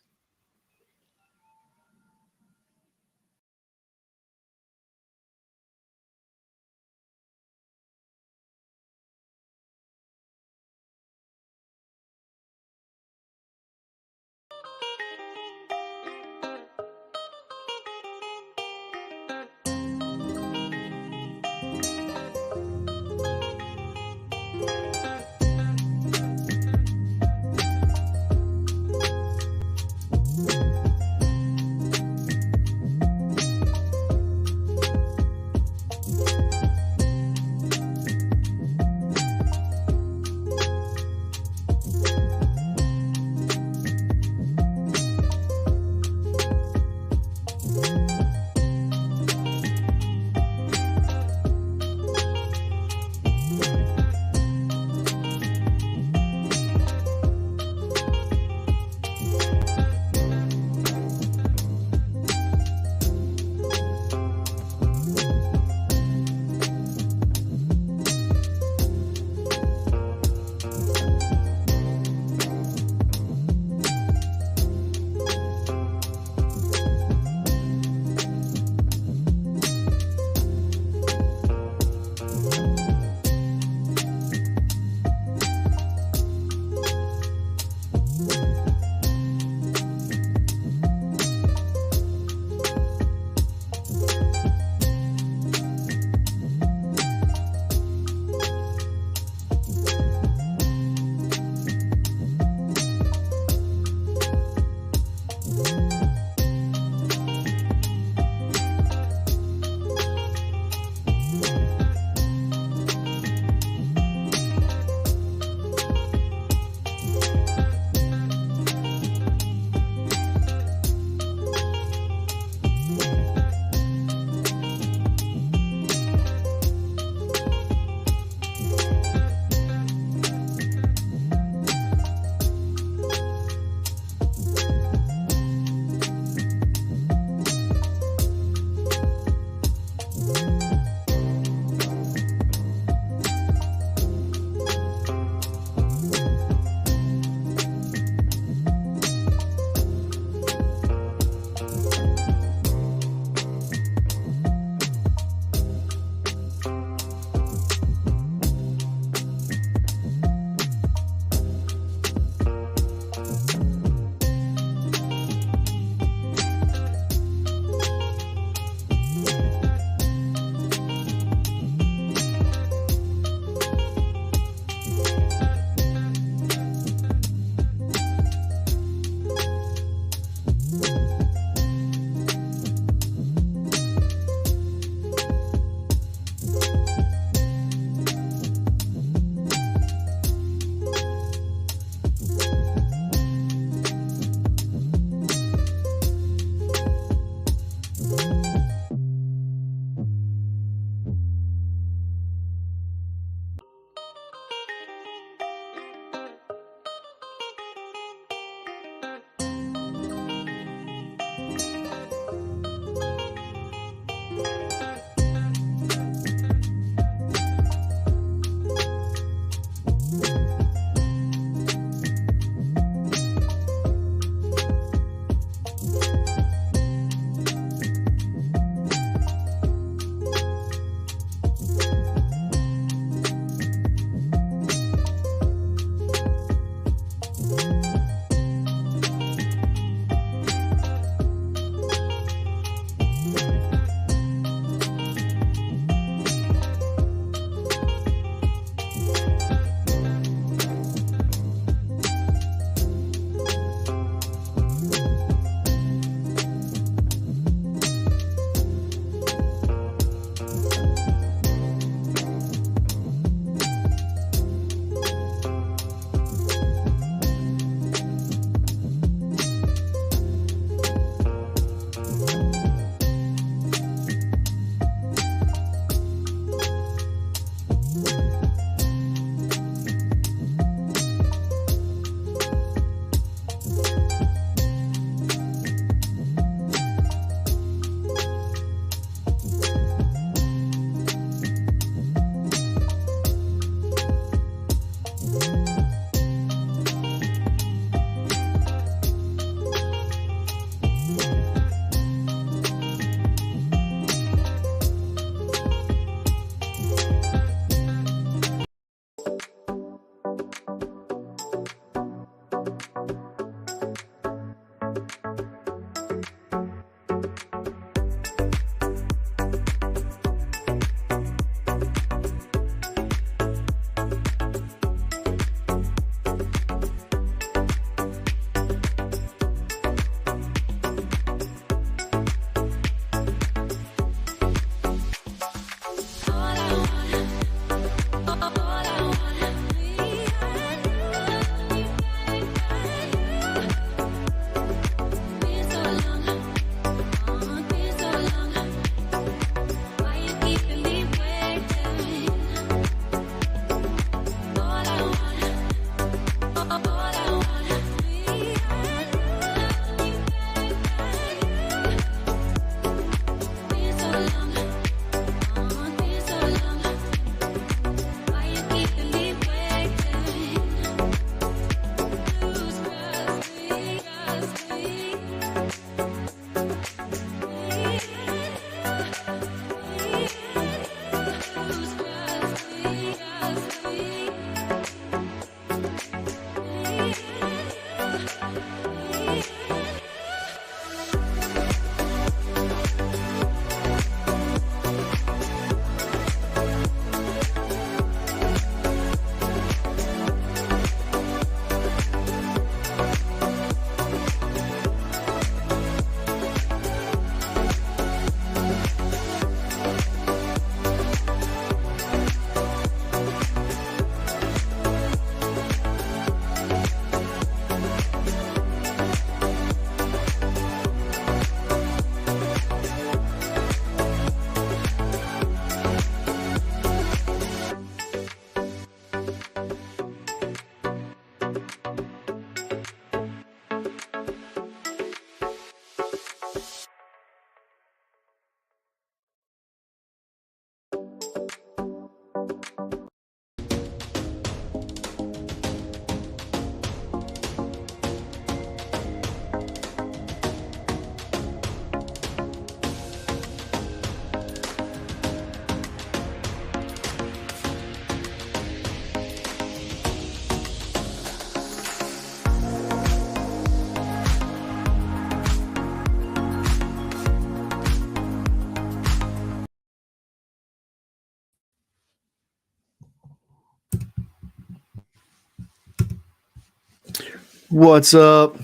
What's up?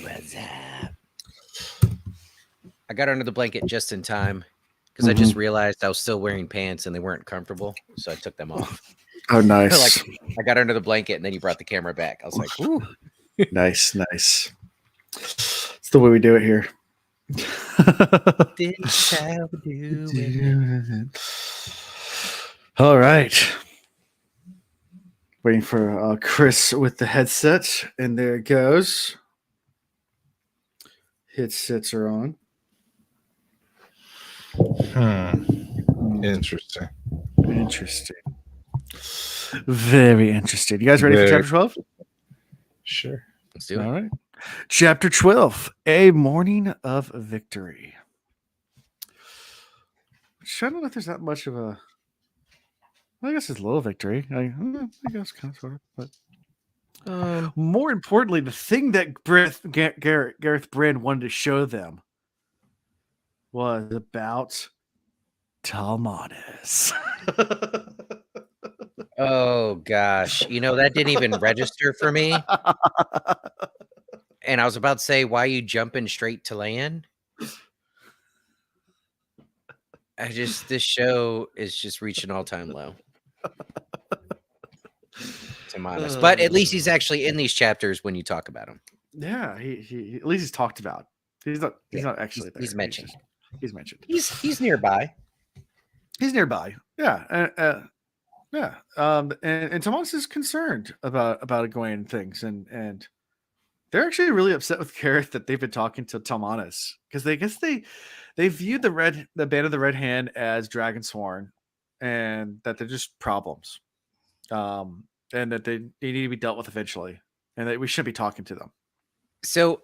What's up? I got under the blanket just in time because I just realized I was still wearing pants and they weren't comfortable, so I took them off. Oh, nice. Like I got under the blanket and then you brought the camera back. I was like, "Ooh, nice." It's the way we do it here. this is how we do it." All right. Waiting for Chris with the headset, and there it goes. Headsets are on. Interesting. Very interesting. You guys ready for chapter 12? Sure. Let's do it. All right. Chapter 12, A Morning of Victory. I don't know if there's that much of a... I guess it's a little victory. I guess kind of sort of. But more importantly, the thing that Gareth Brand wanted to show them was about Talmanis. Oh gosh, that didn't even register for me. And I was about to say, why are you jumping straight to Lan? This show is just reaching all-time low. To be honest. But at least he's actually in these chapters when you talk about him. Yeah, he at least he's talked about. He's not actually there. He's mentioned. He's mentioned. He's nearby. He's nearby. Yeah. Yeah. And Thomas is concerned about Egwene things, and they're actually really upset with Gareth that they've been talking to Talmanis because they viewed the Band of the Red Hand as Dragonsworn, and that they're just problems, and that they need to be dealt with eventually, and that we shouldn't be talking to them. So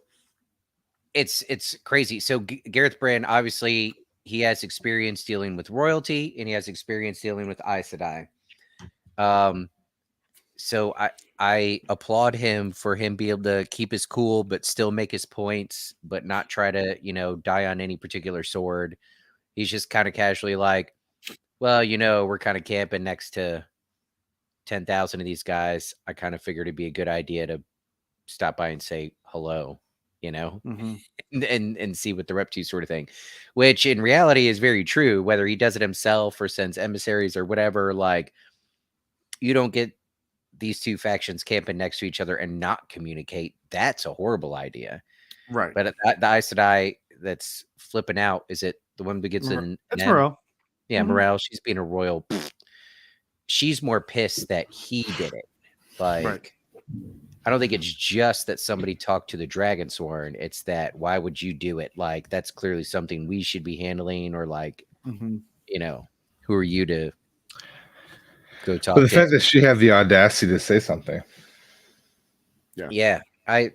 it's crazy. So Gareth Brand, obviously, he has experience dealing with royalty, and he has experience dealing with Aes Sedai. So I applaud him for him being able to keep his cool, but still make his points, but not try to, die on any particular sword. He's just kind of casually like, well, we're kind of camping next to 10,000 of these guys. I kind of figured it'd be a good idea to stop by and say hello, and see what they're up to, sort of thing, which in reality is very true, whether he does it himself or sends emissaries or whatever. Like, you don't get these two factions camping next to each other and not communicate. That's a horrible idea. Right. But the Aes Sedai that's flipping out, is it the one that begins in It's Morel. Yeah, Morel. She's being a royal. She's more pissed that he did it. Like, right. I don't think it's just that somebody talked to the Dragonsworn. It's that, why would you do it? Like, that's clearly something we should be handling, or like, who are you to go talk? But the fact that she had the audacity to say something. Yeah. I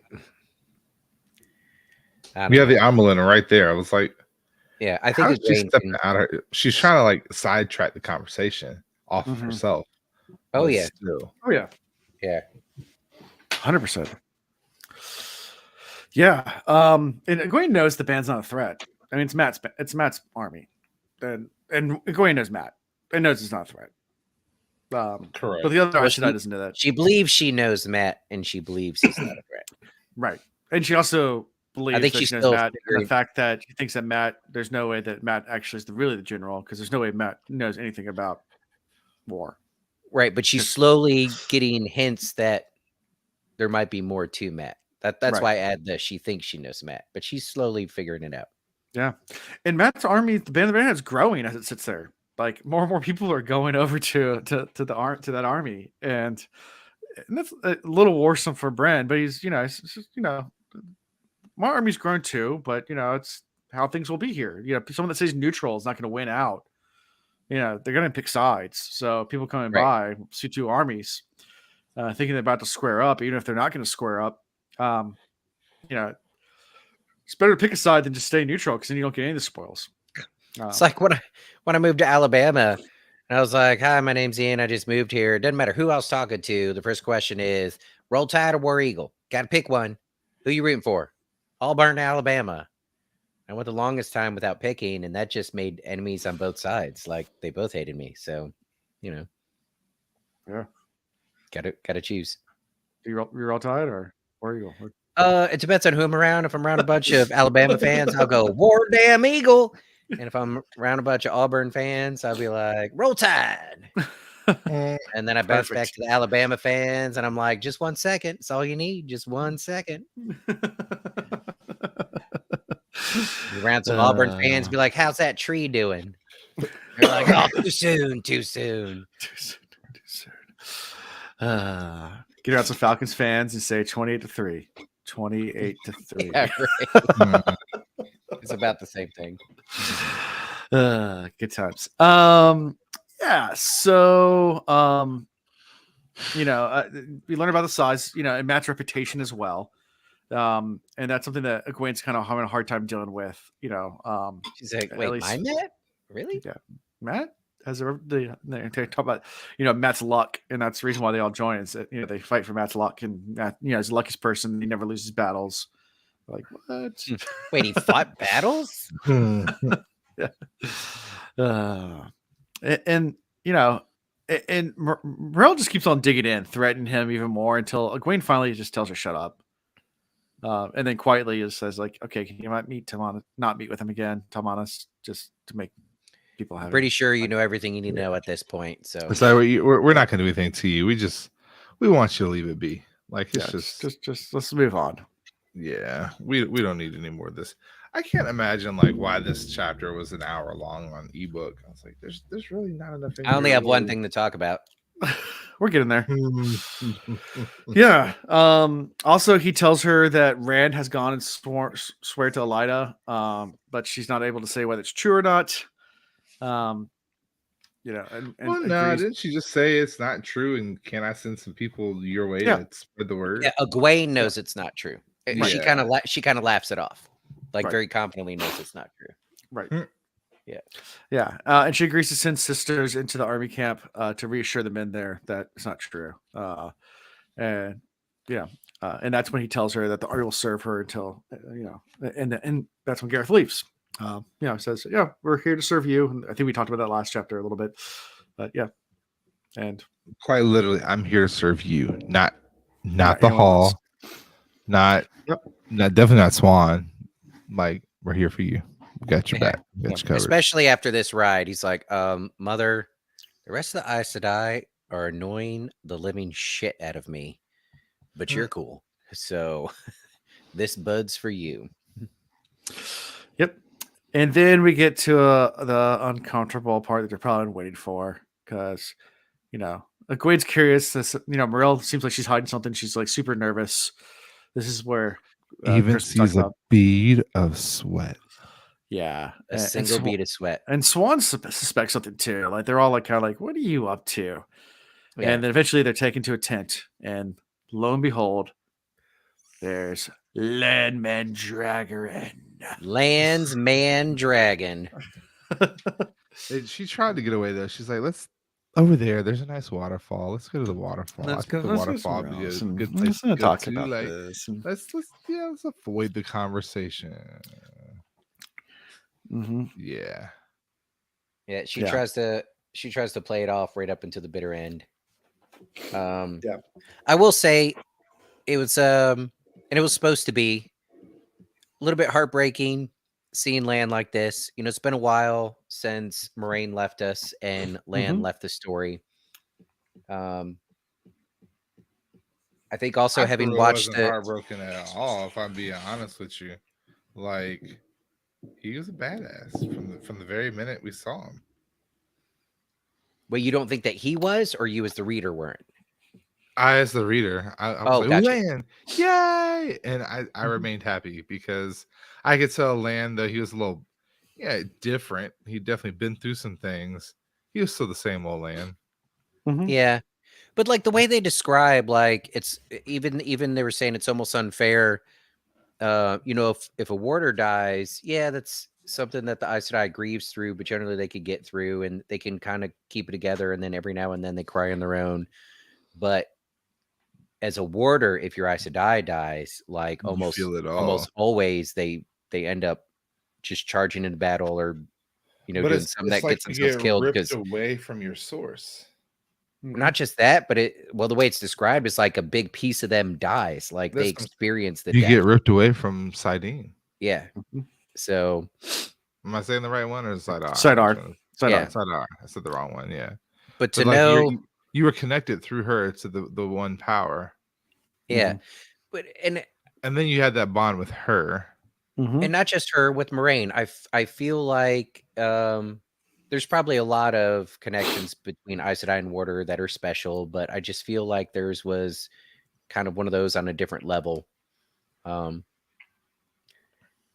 you have the Amelin right there. I was like, yeah, I think she's trying to like sidetrack the conversation off of herself. Oh yeah. Still. Oh yeah. Yeah. 100%. Yeah. And Egwene knows the band's not a threat. I mean, it's Matt's army. And Egwene knows Matt. And knows it's not a threat. Correct. But the other Aes Sedai doesn't know that. She believes she knows Matt, and she believes he's not a threat. Right. And she also believes that she knows Matt, and the fact that she thinks that Matt, there's no way that Matt actually is really the general, because there's no way Matt knows anything about war. Right, but she's slowly getting hints that there might be more to Matt. That's why I add that she thinks she knows Matt, but she's slowly figuring it out. Yeah. And Matt's army, the Band of the Red Hand, is growing as it sits there. Like, more and more people are going over to that army, and that's a little worrisome for Bran. But he's my army's grown too. But it's how things will be here. Someone that says neutral is not going to win out. They're going to pick sides. So people coming by see two armies, thinking they're about to square up, even if they're not going to square up. It's better to pick a side than just stay neutral, because then you don't get any of the spoils. It's like when I moved to Alabama, and I was like, "Hi, my name's Ian. I just moved here." It doesn't matter who I was talking to. The first question is, "Roll Tide or War Eagle?" Got to pick one. Who you rooting for? All burned to Alabama. I went the longest time without picking, and that just made enemies on both sides. Like, they both hated me. So, yeah, gotta choose. You roll Tide or? War Eagle. It depends on who I'm around. If I'm around a bunch of Alabama fans, I'll go War Damn Eagle. And if I'm around a bunch of Auburn fans, I'll be like Roll Tide. And then I bounce back to the Alabama fans, and I'm like, just 1 second. It's all you need. Just 1 second. Around some Auburn fans, be like, how's that tree doing? They're like, oh, too soon. Get around some Falcons fans and say 28-3. 28-3. Yeah, right. It's about the same thing. Good times. Yeah. So, we learn about the size, and Matt's reputation as well. And that's something that Egwene's kind of having a hard time dealing with. She's like, wait, my Matt? Really? Yeah, Matt has they talk about Matt's luck, and that's the reason why they all join. Is that they fight for Matt's luck, and Matt, is the luckiest person. He never loses battles. Like what? Wait, he fought battles? Yeah. And Morel just keeps on digging in, threatening him even more until Egwene finally just tells her shut up. And then quietly just says like, okay, you might not meet with him again, Talmanas, just to make people happy. Pretty sure you know everything you need to know at this point. So we're not going to do anything to you. We want you to leave it be. Like it's just let's move on. Yeah, we don't need any more of this. I can't imagine like why this chapter was an hour long on ebook. I was like, there's really not enough. I only have one thing to talk about. We're getting there. Yeah. Also, he tells her that Rand has gone and swear to Elida, but she's not able to say whether it's true or not. Didn't she just say it's not true? And can I send some people your way to spread the word? Yeah, Egwene knows it's not true. Right. She kind of laughs it off, like very confidently knows it's not true. Right. Yeah. And she agrees to send sisters into the army camp to reassure the men there that it's not true. And that's when he tells her that the army will serve her until and that's when Gareth leaves. Says, yeah, we're here to serve you. And I think we talked about that last chapter a little bit, but yeah. And quite literally, I'm here to serve you, not the hall, else. Not definitely not Swan. Like, we're here for you. We got your back. Got you covered. Especially after this ride, he's like, Mother, the rest of the Aes Sedai are annoying the living shit out of me, but you're cool. So this bud's for you. Yep. And then we get to the uncomfortable part that they're probably waiting for, because Egwene's curious. Morel seems like she's hiding something. She's like super nervous. This is where even sees a bead of sweat. Yeah, a single bead of sweat. And Swan suspects something too. Like they're all like kind of like, "What are you up to?" Yeah. And then eventually they're taken to a tent, and lo and behold, there's Lan Man Dragon. Lands Man Dragon. She tried to get away though. She's like, "Let's over there. There's a nice waterfall. Let's go to the waterfall. Let's go. The waterfall be a good place to talk to. About like, this. Let's avoid the conversation." Mm-hmm. Yeah. She tries to play it off right up until the bitter end. I will say it was and it was supposed to be a little bit heartbreaking seeing Lan like this. It's been a while since Moraine left us and Lan left the story. I think also having watched it, heartbroken at all. If I'm being honest with you, like. He was a badass from the very minute we saw him. Well, you don't think that he was, or you as the reader weren't? I, as the reader, I was like, Lan, yay! And I remained happy because I could tell Lan that he was a little, different. He'd definitely been through some things. He was still the same old Lan. Mm-hmm. Yeah. But like the way they describe, like it's even they were saying it's almost unfair. If a warder dies, that's something that the Aes Sedai grieves through, but generally they could get through and they can kind of keep it together. And then every now and then they cry on their own. But as a warder, if your Aes Sedai dies, like almost always they end up just charging into battle or doing something that gets themselves killed because away from your source. Not just that, but the way it's described is like a big piece of them dies. Like they experience the you death. get ripped away from Sidene. Yeah. So am I saying the right one or Sidar? Sidar. Sidar. I said the wrong one. Yeah. But to know you were connected through her to the one power. Yeah. But and then you had that bond with her. And not just her, with Moraine. I feel like there's probably a lot of connections between Aes Sedai and Water that are special, but I just feel like theirs was kind of one of those on a different level.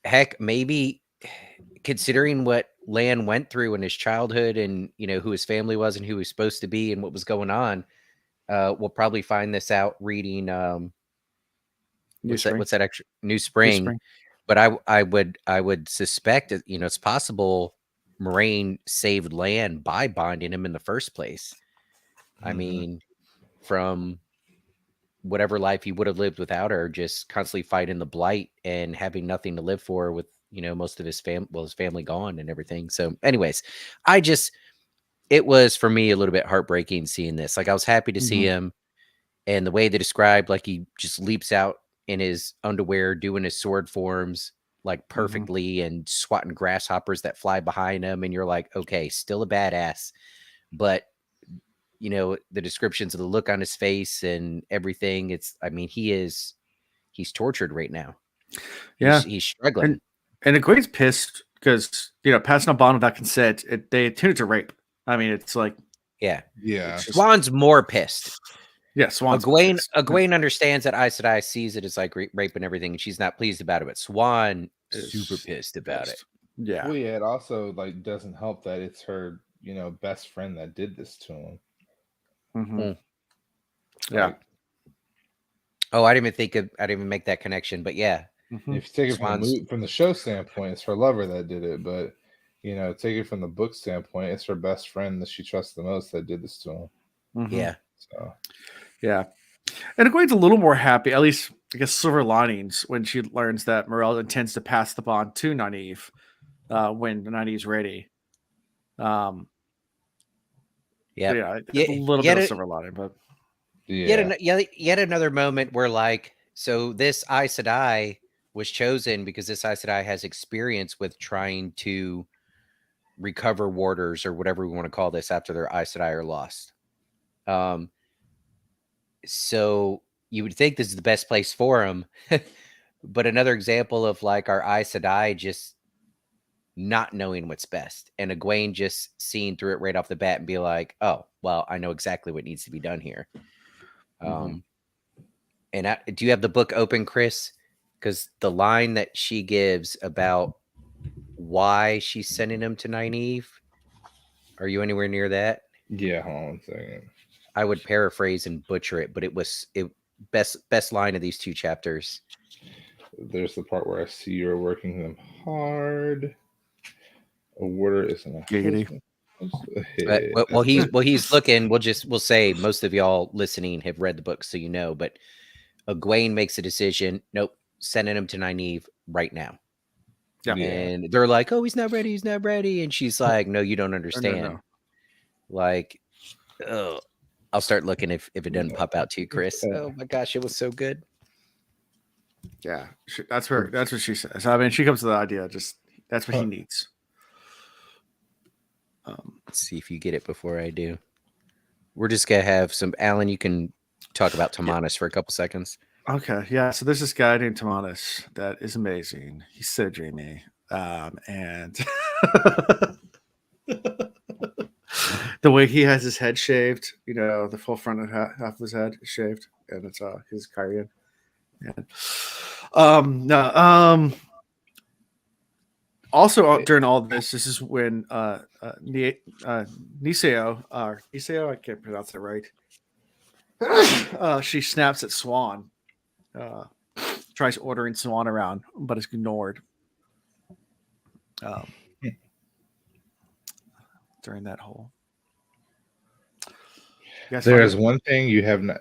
Heck, maybe considering what Lan went through in his childhood and, you know, who his family was and who he was supposed to be and what was going on, we'll probably find this out reading what's that extra New Spring. But I would suspect that, you know, it's possible Moraine saved Lan by bonding him in the first place. I mean, from whatever life he would have lived without her, just constantly fighting the blight and having nothing to live for with, you know, most of his family gone and everything. So anyways, it was for me a little bit heartbreaking seeing this. Like I was happy to see him, and the way they described, like he just leaps out in his underwear doing his sword forms like perfectly and swatting grasshoppers that fly behind him, and you're like, okay, still a badass. But you know, the descriptions of the look on his face and everything, he's tortured right now. Yeah, he's struggling, and Egwene's pissed because, you know, passing a bond without consent, they tune it to rape. I mean, it's like, yeah. Swan's more pissed. Yeah, Swan's Egwene understands that Aes Sedai sees it as like rape and everything, and she's not pleased about it. But Swan is super pissed about it. Yeah. Well, yeah, it also like doesn't help that it's her, you know, best friend that did this to him. Yeah. Oh, I didn't even make that connection, but yeah. If you take it from the show standpoint, it's her lover that did it, but you know, take it from the book standpoint, it's her best friend that she trusts the most that did this to him. Yeah. So yeah. And Egwene's a little more happy, at least I guess silver linings, when she learns that Morel intends to pass the bond to Nynaeve when Nynaeve's ready. Yeah, a little bit of silver lining, but yet another moment where like, so this Aes Sedai was chosen because this Aes Sedai has experience with trying to recover warders or whatever we want to call this after their Aes Sedai are lost. So you would think this is the best place for him, but another example of like our Aes Sedai just not knowing what's best, and Egwene just seeing through it right off the bat and be like, oh, well, I know exactly what needs to be done here. And do you have the book open, Chris? Because the line that she gives about why she's sending him to Nynaeve, are you anywhere near that? Yeah, hold on 1 second. I would paraphrase and butcher it, but it was best line of these two chapters. There's the part where I see you're working them hard. A warder isn't a giggity. Well, he's looking. We'll say most of y'all listening have read the book, so you know. But Egwene makes a decision. Nope, sending him to Nynaeve right now. Yeah. And they're like, "Oh, he's not ready. He's not ready." And she's like, "No, you don't understand." No. Like, oh, I'll start looking if it doesn't pop out to you, Chris. Oh my gosh, it was so good. Yeah, that's what she says. I mean, she comes to the idea. Just that's what he needs. Let's see if you get it before I do. We're just gonna have some. Alan, you can talk about Tomanis for a couple seconds. Okay, yeah. So there's this guy named Tomanis that is amazing. He's so dreamy, and the way he has his head shaved, you know, the full front of half of his head is shaved, and it's his Kyrian. Also, during all this is when Niseo, I can't pronounce it right. She snaps at Swan, tries ordering Swan around, but is ignored. During that whole, there's one thing you have not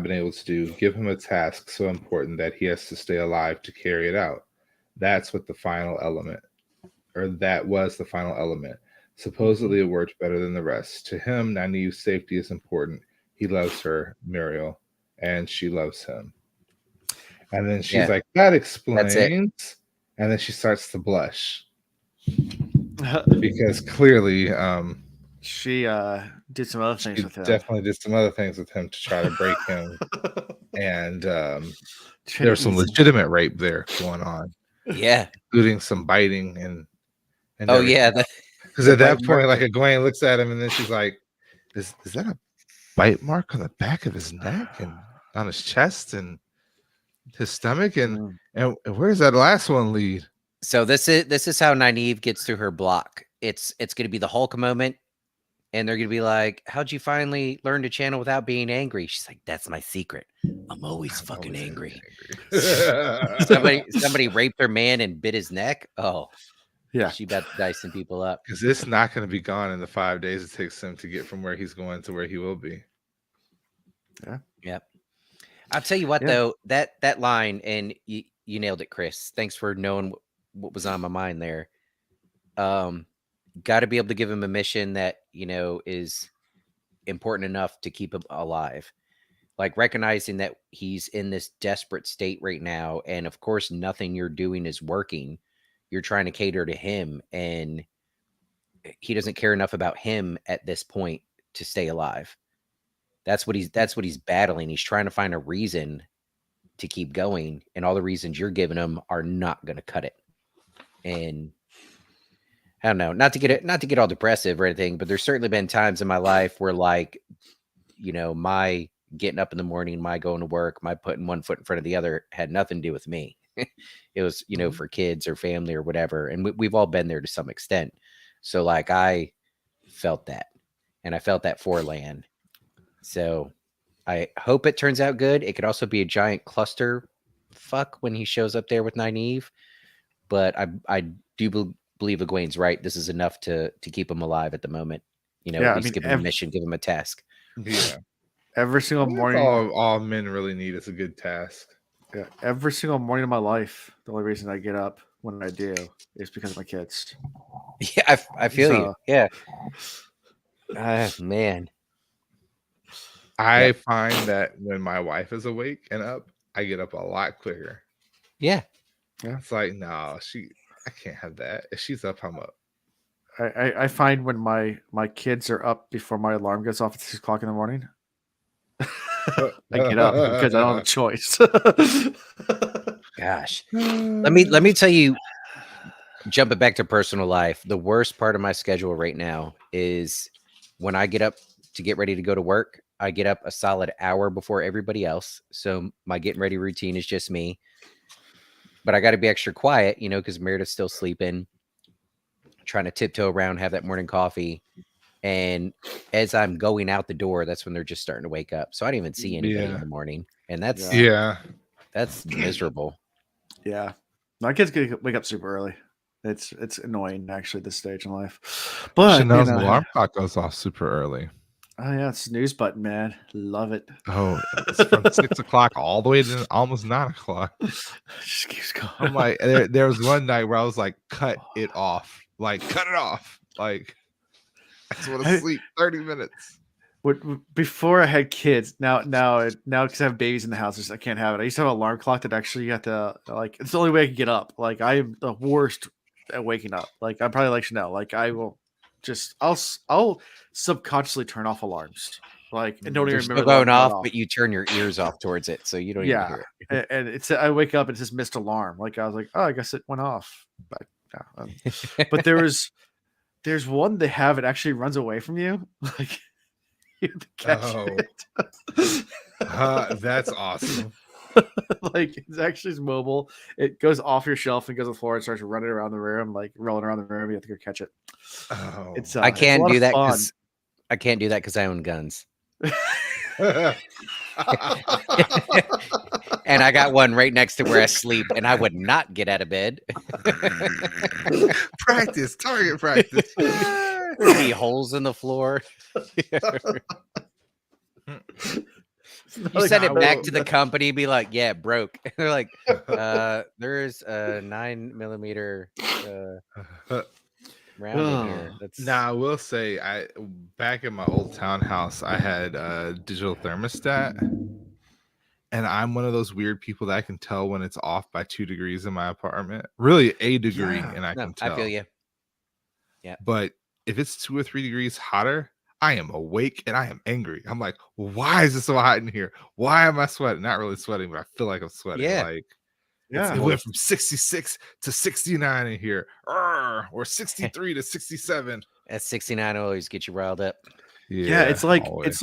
been able to do. Give him a task so important that he has to stay alive to carry it out. That was the final element. Supposedly, it worked better than the rest. To him, Nynaeve's safety is important. He loves her, Muriel, and she loves him. And then she's like, that explains. And then she starts to blush. Because clearly, she did some other things with him. Definitely did some other things with him to try to break him. And there was some legitimate rape there going on. Yeah. Including some biting and oh, yeah. Because at that point, like Egwene looks at him and then she's like, is that a bite mark on the back of his neck and on his chest and his stomach? And where's that last one lead? So this is how Nynaeve gets through her block. It's going to be the Hulk moment, and they're going to be like, "How'd you finally learn to channel without being angry?" She's like, "That's my secret. I'm always fucking angry." somebody raped her man and bit his neck. Oh, yeah, she about to dicing people up because it's not going to be gone in the 5 days it takes him to get from where he's going to where he will be. Yeah. Yep. I'll tell you what, though, that line, and you nailed it, Chris. Thanks for knowing what was on my mind there. Got to be able to give him a mission that, is important enough to keep him alive. Like recognizing that he's in this desperate state right now. And of course, nothing you're doing is working. You're trying to cater to him, and he doesn't care enough about him at this point to stay alive. That's what he's battling. He's trying to find a reason to keep going, and all the reasons you're giving him are not going to cut it. And I don't know, not to get all depressive or anything, but there's certainly been times in my life where, like, my getting up in the morning, my going to work, my putting one foot in front of the other had nothing to do with me. It was, for kids or family or whatever. And we've all been there to some extent. So like, I felt that, and I felt that for Lan. So I hope it turns out good. It could also be a giant cluster fuck when he shows up there with Nynaeve, but I do believe Egwene's right. This is enough to keep him alive at the moment. At least give him a mission, give him a task. Yeah. Every single morning, all men really need is a good task. Yeah, every single morning of my life, the only reason I get up when I do is because of my kids. Yeah, I feel you. Yeah. Man. I find that when my wife is awake and up, I get up a lot quicker. Yeah. It's like, no, I can't have that. If she's up, I'm up. I find when my kids are up before my alarm goes off at 6 o'clock in the morning, I get up because I don't have a choice. Gosh. Let me tell you, jumping back to personal life, the worst part of my schedule right now is when I get up to get ready to go to work. I get up a solid hour before everybody else. So my getting ready routine is just me. But I got to be extra quiet, because Meredith's still sleeping, trying to tiptoe around, have that morning coffee. And as I'm going out the door, that's when they're just starting to wake up. So I didn't even see anybody in the morning. And that's miserable. Yeah. My kids wake up super early. It's annoying, actually, at this stage in life. But Chanel's alarm clock goes off super early. Oh yeah, it's snooze button, man. Love it. Oh, it's from 6 o'clock all the way to almost 9 o'clock. Just keeps going. I'm like, there was one night where I was like, cut it off. Like, cut it off. Like, I just want to sleep 30 minutes. Before I had kids, now because I have babies in the house, I can't have it. I used to have an alarm clock that actually you have to, like, it's the only way I can get up. Like, I am the worst at waking up. Like, I'm probably like Chanel. Like, I will I'll subconsciously turn off alarms. Like, and don't even remember going off, but you turn your ears off towards it, so you don't even hear it. And I wake up and it says missed alarm. Like, I was like, oh, I guess it went off. But there's one they have, it actually runs away from you. Like, you have to catch it. That's awesome. Like, it's actually mobile. It goes off your shelf and goes to the floor and starts running around the room, like rolling around the room. You have to go catch it. Oh, I can't do that because I own guns. And I got one right next to where I sleep, and I would not get out of bed. Target practice. There'd be holes in the floor. You send it back to the company, be like, yeah, broke. They're like, there's a 9mm. round in here. That's Now I will say, I back in my old townhouse, I had a digital thermostat, and I'm one of those weird people that I can tell when it's off by 2 degrees in my apartment. Really, a degree, Yeah. and I no, can tell. I feel you. Yeah. But if it's 2 or 3 degrees hotter, I am awake and I am angry. I'm like, why is it so hot in here? Why am I sweating? Not really sweating, but I feel like I'm sweating. Yeah. Like Yeah. it went from 66 to 69 in here, or 63 to 67. That 69 always get you riled up. Yeah, it's like always.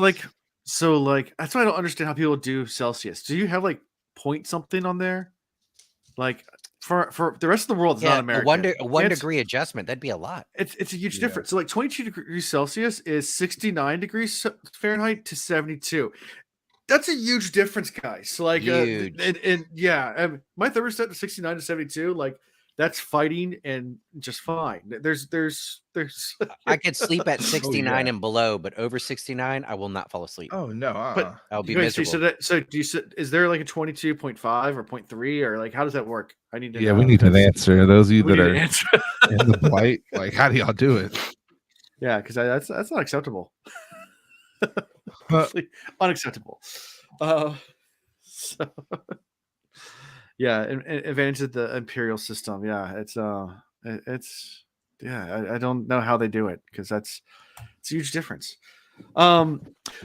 so like that's why I don't understand how people do Celsius. Do you have like point something on there? Like for the rest of the world, it's not American. A one It's- degree adjustment, that'd be a lot. It's a huge Yeah. difference. So like 22 degrees Celsius is 69 degrees Fahrenheit to 72. That's a huge difference, guys. So like, Huge. and yeah, my thermostat to 69 to 72, like that's fighting and just fine. There's I could sleep at 69 yeah. and below, but over 69, I will not fall asleep. Oh no, But I'll be Wait, so miserable. do you is there like a 22.5 or 0.3 or like how does that work? I need to yeah, know. we need an answer. Those of you We that need are an answer. in the blight, like, how do y'all do it? Yeah, because that's not acceptable. Huh. Unacceptable. So yeah, advantage of the imperial system. Yeah, it's yeah, I don't know how they do it because it's a huge difference.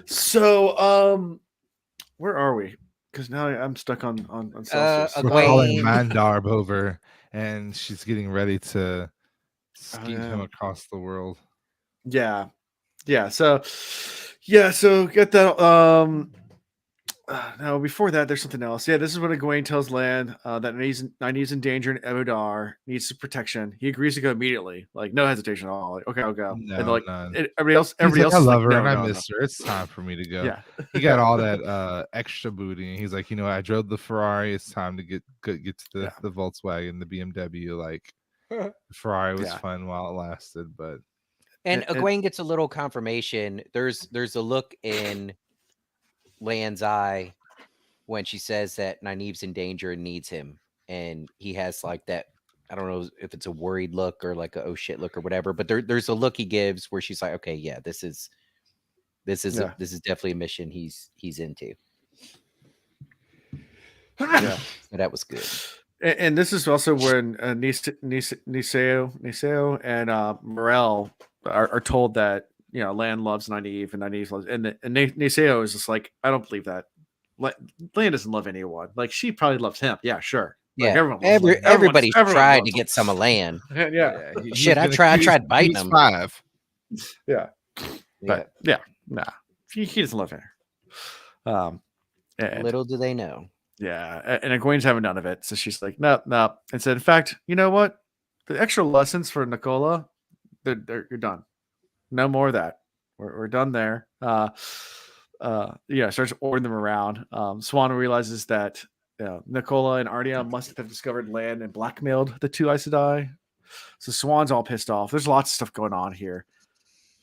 So where are we? Because now I'm stuck on Celsius. We're calling Egwene. Mandarb over, and she's getting ready to skeet him yeah. across the world. Yeah. So get that. Now before that, there's something else. Yeah, this is when Egwene tells Lan that Nynaeve's in danger and Ebodar needs some protection. He agrees to go immediately, like no hesitation at all. Like, okay, I'll go. No, and like none. everybody else He's like, I is love like, her and no, I no, miss her. It's time for me to go. Yeah. He got all that extra booty, and he's like, I drove the Ferrari. It's time to get to the Volkswagen, the BMW. Like, the Ferrari was fun while it lasted, but And Egwene gets a little confirmation. There's a look in Lan's eye when she says that Nynaeve's in danger and needs him, and he has like that. I don't know if it's a worried look or like a oh shit look or whatever, but there's a look he gives where she's like, okay, yeah, this is definitely a mission he's into. Yeah. So that was good. And this is also when Niseo and Morel are told that Lan loves Nynaeve and Nynaeve loves and Niseo is just like, I don't believe that. Lan doesn't love anyone. Like she probably loves him. Yeah, sure. Like, Yeah, everyone everybody everyone tried loves to him. get some of Lan. Yeah. Shit, I tried biting him. 5. Yeah. But nah. He doesn't love her. And, Little do they know. yeah, and Egwene's having none of it. So she's like, no. And said, in fact, you know what? The extra lessons for Nicola, you're done. No more of that. We're done there. Starts ordering them around. Swan realizes that Nicola and Ardia must have discovered Lan and blackmailed the two Aes Sedai. So Swan's all pissed off. There's lots of stuff going on here.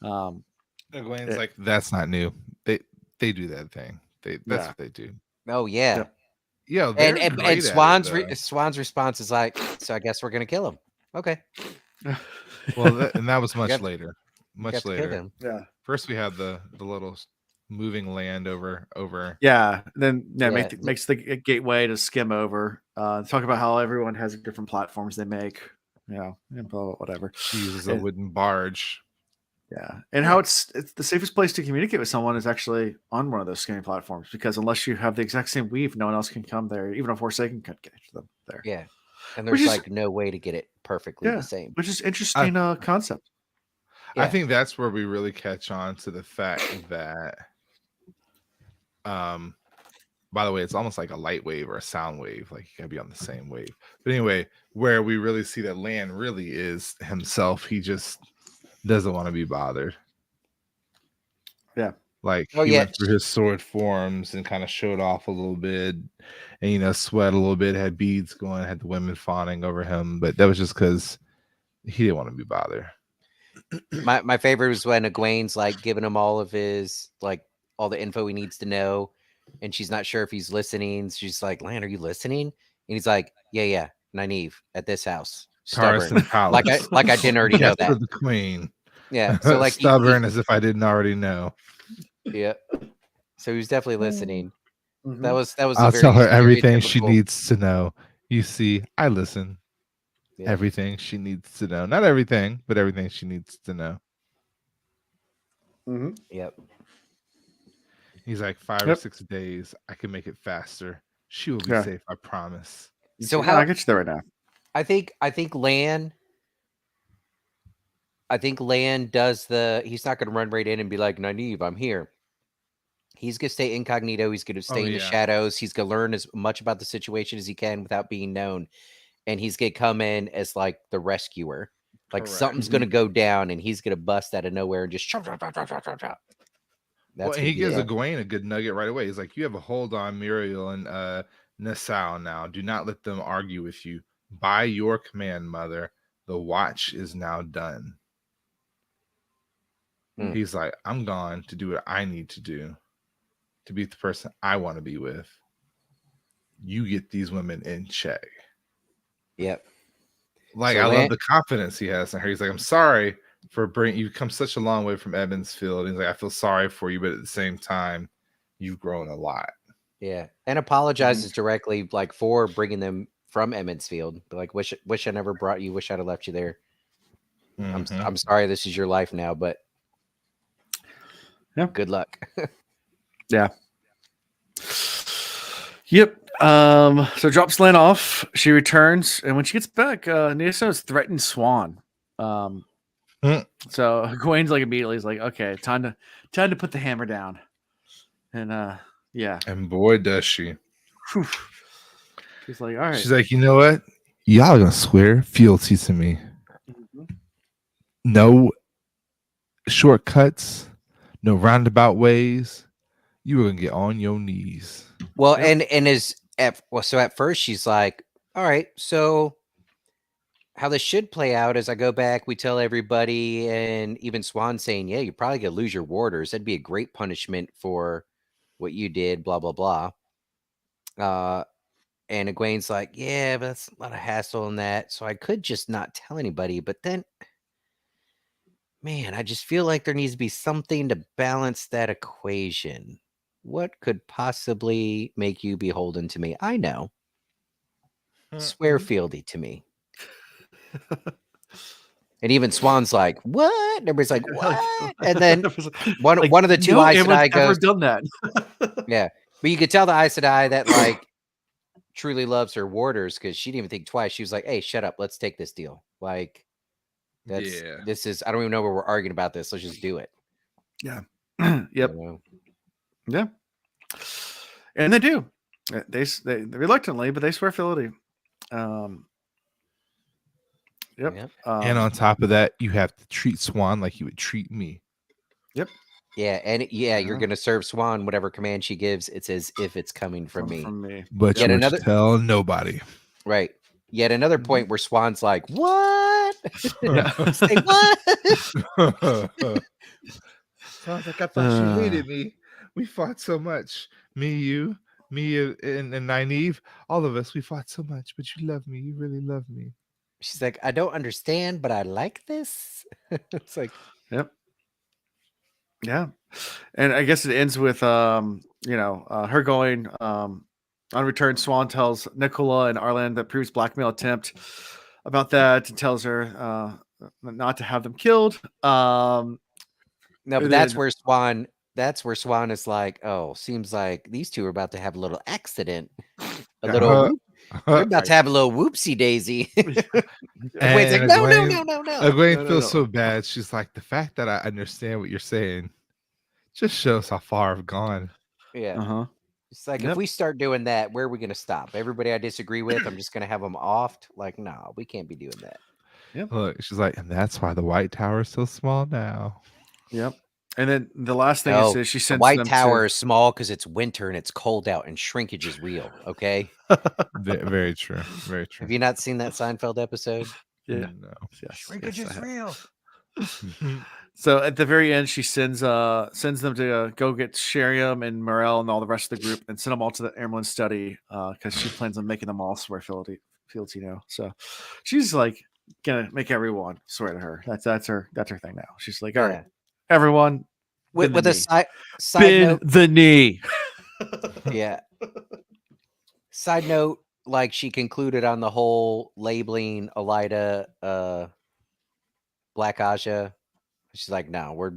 Egwene's like, that's not new. They do that thing. That's what they do. Oh yeah. Yeah, and Swan's response is like, so I guess we're gonna kill him. Okay. Well, that was much Yep. later. Much Got to kill later. him. Yeah. First, we had the little moving land over. Yeah. Then makes the gateway to skim over. Talk about how everyone has different platforms they make. And blah, blah, whatever. She uses a wooden barge. Yeah, and how it's the safest place to communicate with someone is actually on one of those skimming platforms because unless you have the exact same weave, no one else can come there. Even a Forsaken can't get to them there. Yeah, and there's no way to get it perfectly the same. Which is interesting concept. Yeah. I think that's where we really catch on to the fact that, by the way, it's almost like a light wave or a sound wave. Like you gotta be on the same wave. But anyway, where we really see that Lan really is himself. He just doesn't want to be bothered. Yeah. Like he went through his sword forms and kind of showed off a little bit and sweat a little bit, had beads going, had the women fawning over him, but that was just because he didn't want to be bothered. My favorite was when Egwene's like giving him all of his all the info he needs to know, and she's not sure if he's listening. She's like, Lan, are you listening? And he's like, yeah, Nynaeve at this house. stubborn. Palace. like I didn't already know Yes, that. the queen. Yeah. So like stubborn as if I didn't already know. Yeah. So he was definitely listening. Mhm. That was. I'll tell her everything she stereotypical- needs to know. You see, I listen. Yeah. Everything she needs to know. Not everything, but everything she needs to know. Mhm. Yep. He's like 5 or 6 days. I can make it faster. She will be Yeah. safe. I promise. So No, how I get you there right now. I think Lan does he's not going to run right in and be like, Nynaeve, I'm here. He's going to stay incognito. He's going to stay in the shadows. He's going to learn as much about the situation as he can without being known. And he's going to come in as like the rescuer. Like Correct. something's going to go down and he's going to bust out of nowhere and just chop. Well, he gives Egwene a good nugget right away. He's like, you have a hold on Muriel and Nassau now. Do not let them argue with you. By your command, mother, the watch is now done. He's like, I'm gone to do what I need to do to be the person I want to be with. You get these women in check. Yep. Like, I love the confidence he has in her. He's like, I'm sorry for bringing you come such a long way from Evansfield. He's like, I feel sorry for you, but at the same time, you've grown a lot. Yeah, and apologizes directly, like for bringing them from Emmonsfield. Like, wish I never brought you. Wish I'd have left you there. I'm sorry. This is your life now, but good luck. Yeah. Yep. So drops Lan off. She returns, and when she gets back, Nisa has threatened Swan. So Egwene's like immediately is like, okay, time to put the hammer down. And yeah. And boy, does she. Whew. She's like, all right. She's like, you know what? Y'all gonna swear fealty to me. No shortcuts, no roundabout ways. You were gonna get on your knees. Well, so at first she's like, all right, so how this should play out is I go back, we tell everybody, and even Swan saying, yeah, you're probably gonna lose your warders. That'd be a great punishment for what you did, blah, blah, blah. And Egwene's like, yeah, but that's a lot of hassle in that. So I could just not tell anybody. But then, man, I just feel like there needs to be something to balance that equation. What could possibly make you beholden to me? I know. Swearfieldy to me. And even Swan's like, what? And everybody's like, what? And then one of the two Aes Sedai goes, done that. Yeah. But you could tell the Aes Sedai that like truly loves her warders because she didn't even think twice. She was like, hey, shut up. Let's take this deal. Like, this is, I don't even know where we're arguing about this. Let's just do it. Yeah. Yep. Yeah. And they do. They reluctantly, but they swear fealty. Yep. And on top of that, you have to treat Swan like you would treat me. Yep. Yeah, and you're gonna serve Swan whatever command she gives. It's as if it's coming from me. But you must tell nobody. Right. Yet another point where Swan's like, "What? Say what?" Swan's like, I thought she hated me. We fought so much. Me, and Nynaeve, all of us. We fought so much, but you love me. You really love me. She's like, I don't understand, but I like this. It's like, yep. Yeah. And I guess it ends with her going on return. Swan tells Nicola and Arlan the previous blackmail attempt about that and tells her not to have them killed. No, but that's where Swan is like, oh, seems like these two are about to have a little accident. We're about to have a little whoopsie daisy. Egwene's like, no. Egwene feels so bad. She's like, the fact that I understand what you're saying just shows how far I've gone. Yeah. It's like, if we start doing that, where are we going to stop? Everybody I disagree with, I'm just going to have them offed. Like, no, we can't be doing that. Yep. Look, she's like, and that's why the White Tower is so small now. Yep. And then the last thing is she sends the White Tower is small because it's winter and it's cold out and shrinkage is real. Okay. Very true. Very true. Have you not seen that Seinfeld episode? Yeah. No. Yes, shrinkage is real. So at the very end, she sends them to go get Sheriam and Morel and all the rest of the group and send them all to the Airman study because she plans on making them all swear fealty. So she's like, gonna make everyone swear to her. That's her thing now. She's like, all right, Yeah. everyone, With bend the a knee. side Bend note, the knee. yeah. Side note, like she concluded on the whole labeling Elida Black Aja. She's like, no, we're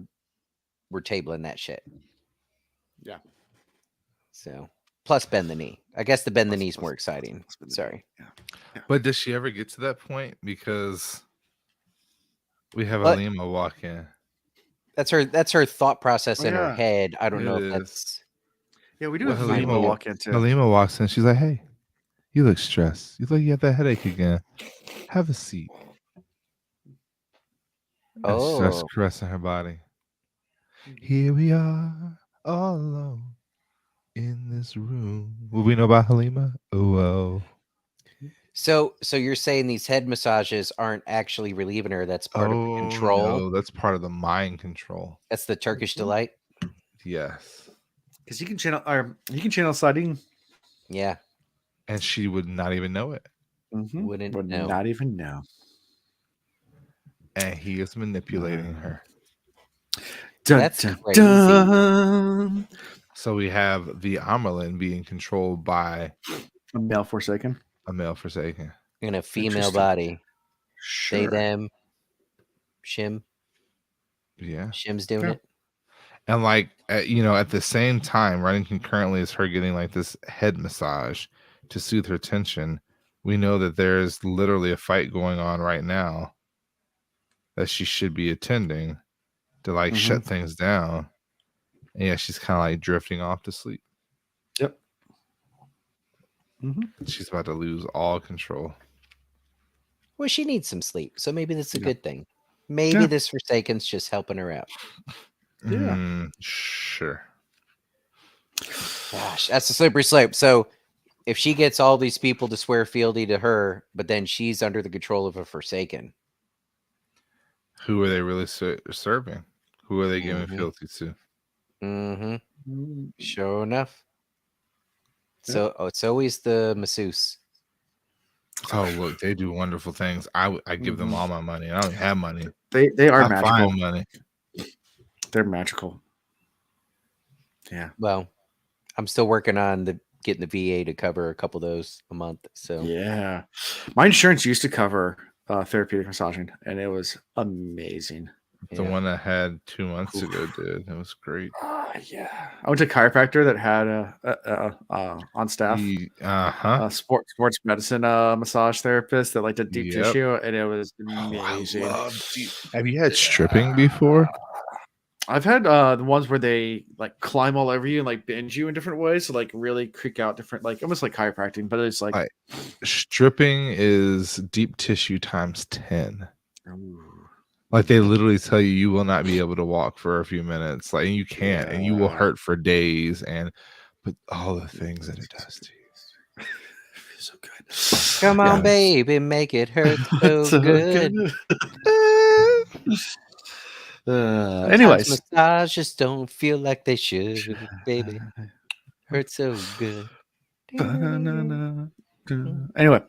tabling that shit. Yeah. So plus bend the knee. I guess the bend the knee is more exciting. Sorry. Yeah. But does she ever get to that point? Because we have But- Alima walk in. That's her thought process in her Yeah. head. I don't know It if is. that's Yeah, we do Well, have Halima walk into. Halima walks in. She's like, "Hey, you look stressed. You look you have that headache again. Have a seat." And she starts oh caressing her body. Here we are, all alone in this room. What we know about Halima? Oh well. so you're saying these head massages aren't actually relieving her, that's part of the control. No, that's part of the mind control. That's the Turkish delight. Yes. Because he can channel sliding. Yeah. And she would not even know it. Mm-hmm. Wouldn't Would know. not even know. And he is manipulating her. That's crazy. So we have the Amerlin being controlled by A male Forsaken. a male Forsaken. In a female Interesting. body. Sure. They, them, Shim. Yeah. Shim's doing Yeah. it. And like, at the same time, running concurrently as her getting like this head massage to soothe her tension, we know that there's literally a fight going on right now that she should be attending to like shut things down. And yeah, she's kind of like drifting off to sleep. Yep. Mm-hmm. She's about to lose all control. Well, she needs some sleep, so maybe that's a good thing. Maybe this Forsaken's just helping her out. Yeah. Sure. Gosh, that's a slippery slope. So if she gets all these people to swear fealty to her, but then she's under the control of a Forsaken. Who are they really serving? Who are they giving fealty to? Mm-hmm. Sure enough. So it's always the masseuse. Oh, look, they do wonderful things. I give them all my money. I don't have money. They are I magical. find money. They're magical. Yeah. Well, I'm still working on getting the VA to cover a couple of those a month. So Yeah. My insurance used to cover therapeutic massaging, and it was amazing. The one I had 2 months ago did. It was great. Yeah. I went to a chiropractor that had on staff sports medicine massage therapist that did deep tissue, and it was amazing. Have you had stripping before? I've had the ones where they climb all over you and bend you in different ways to really creak out different, almost like chiropractic, but it's stripping is deep tissue times 10. Ooh. Like they literally tell you will not be able to walk for a few minutes, and you can't, and you will hurt for days, but all the things that it does to you. Feels so good. Come on, baby, make it hurt so good. Anyways, massages don't feel like they should, baby. Hurt so good. Anyway,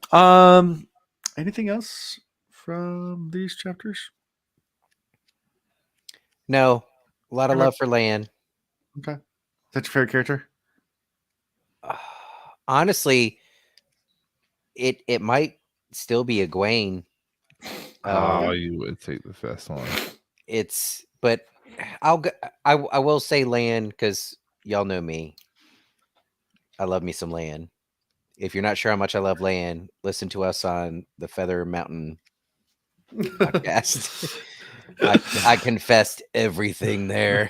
anything else from these chapters? No, a lot of love for Lan. Okay, is that your favorite character? Honestly, it might still be Egwene. You would take the first one. But I will say Lan, because y'all know me. I love me some Lan. If you're not sure how much I love Lan, listen to us on the Feather Mountain podcast. I confessed everything there.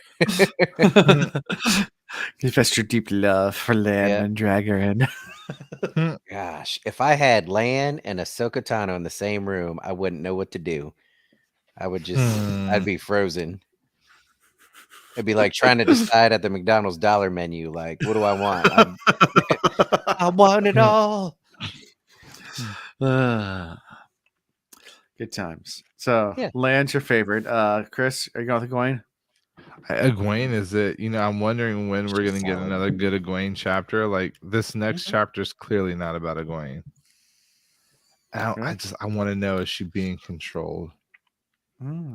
Confessed your deep love for Lan and drag her in. Gosh, if I had Lan and Ahsoka Tano in the same room, I wouldn't know what to do. I would I'd be frozen. It'd be like trying to decide at the McDonald's dollar menu, what do I want? I want it all. Good times. So, Lan's your favorite. Chris, are you going with Egwene? Egwene is it? I'm wondering when we're going to get another good Egwene chapter. This next chapter is clearly not about Egwene. I want to know, is she being controlled?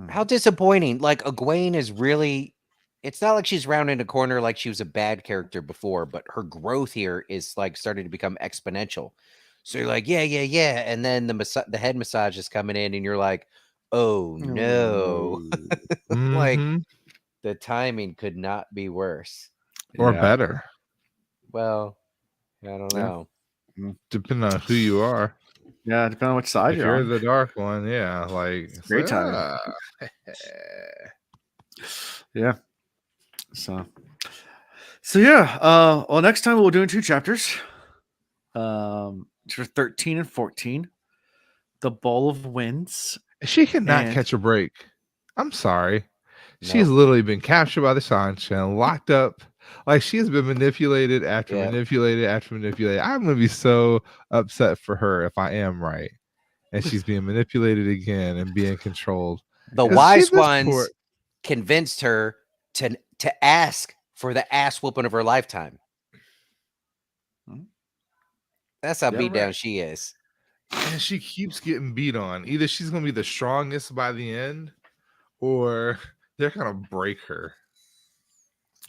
How disappointing. Like, Egwene is really, it's not like she's rounding a corner like she was a bad character before, but her growth here is like starting to become exponential. So you're like, yeah, and then the head massage is coming in, and you're like, oh no. Like, the timing could not be worse or better. Well, I don't know. Depending on who you are. Yeah, depending on which side if you're you're on. the dark one, yeah, like Great timing. Yeah. So yeah. Well, next time we'll do 2 chapters. For 13 and 14, the Bowl of Winds. She cannot catch a break. I'm sorry. She's Nope. literally been captured by the Shanshan, locked up. Like, she has been manipulated after manipulated after manipulated. I'm gonna be so upset for her if I am right, and she's being manipulated again and being controlled. The wise ones convinced her to ask for the ass whooping of her lifetime. That's how beat down she is. And she keeps getting beat on. Either she's gonna be the strongest by the end, or they're gonna break her.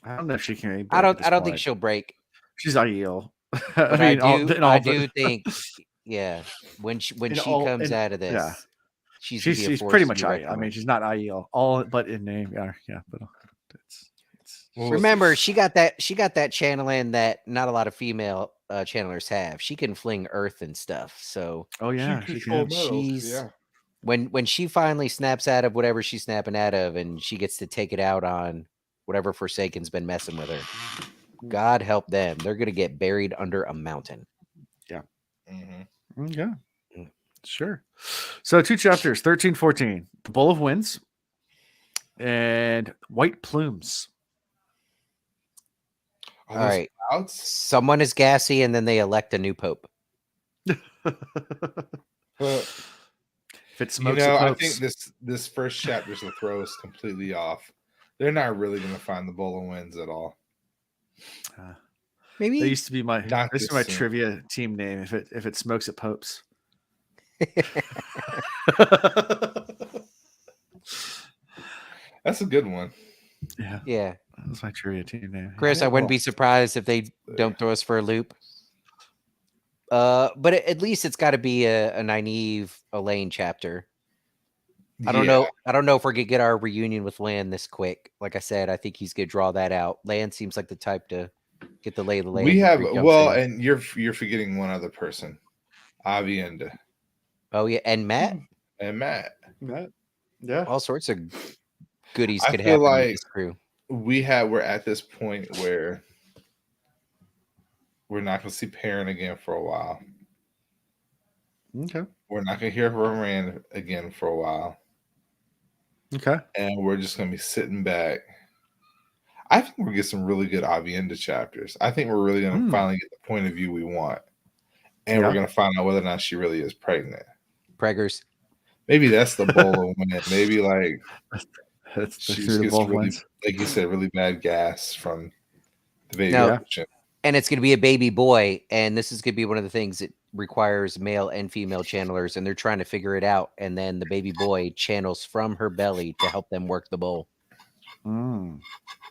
I don't know if she can. I don't think she'll break. She's Aiel. But I do think, when she comes out of this, she's pretty much Aiel. I mean, she's not Aiel, all but in name. Yeah, but remember, she got that channeling that not a lot of female channelers have. She can fling earth and stuff. So she's when she finally snaps out of whatever she's snapping out of, and she gets to take it out on whatever Forsaken's been messing with her. God help them. They're gonna get buried under a mountain. Yeah. Yeah. Sure. So 2 chapters, 13, 14. The Bowl of Winds and White Plumes. All right. Someone is gassy, and then they elect a new pope. If it smokes, I think this first chapter's the throw is completely off. They're not really going to find the Bowl of Winds at all. Maybe that used to be my trivia team name. If it smokes, it popes. That's a good one. Yeah. That's my trivia team name. Chris, I wouldn't be surprised if they don't throw us for a loop. But at least it's got to be a Nynaeve Elaine chapter. I don't know if we're gonna get our reunion with Lan this quick. Like I said, I think he's gonna draw that out. Lan seems like the type to get the lay of the land. We have and you're forgetting one other person, Avienda. Oh yeah, and Matt. Yeah, all sorts of goodies could happen with this crew. We're at this point where we're not going to see Perrin again for a while. Okay. We're not going to hear from Rand again for a while. Okay. And we're just going to be sitting back. I think we'll get some really good Avienda chapters. I think we're really going to finally get the point of view we want. And we're going to find out whether or not she really is pregnant. Preggers. Maybe that's the Bowl of Wind. Maybe like she gets really, like you said, really bad gas from the baby. And it's going to be a baby boy. And this is going to be one of the things that requires male and female channelers. And they're trying to figure it out. And then the baby boy channels from her belly to help them work the bowl. That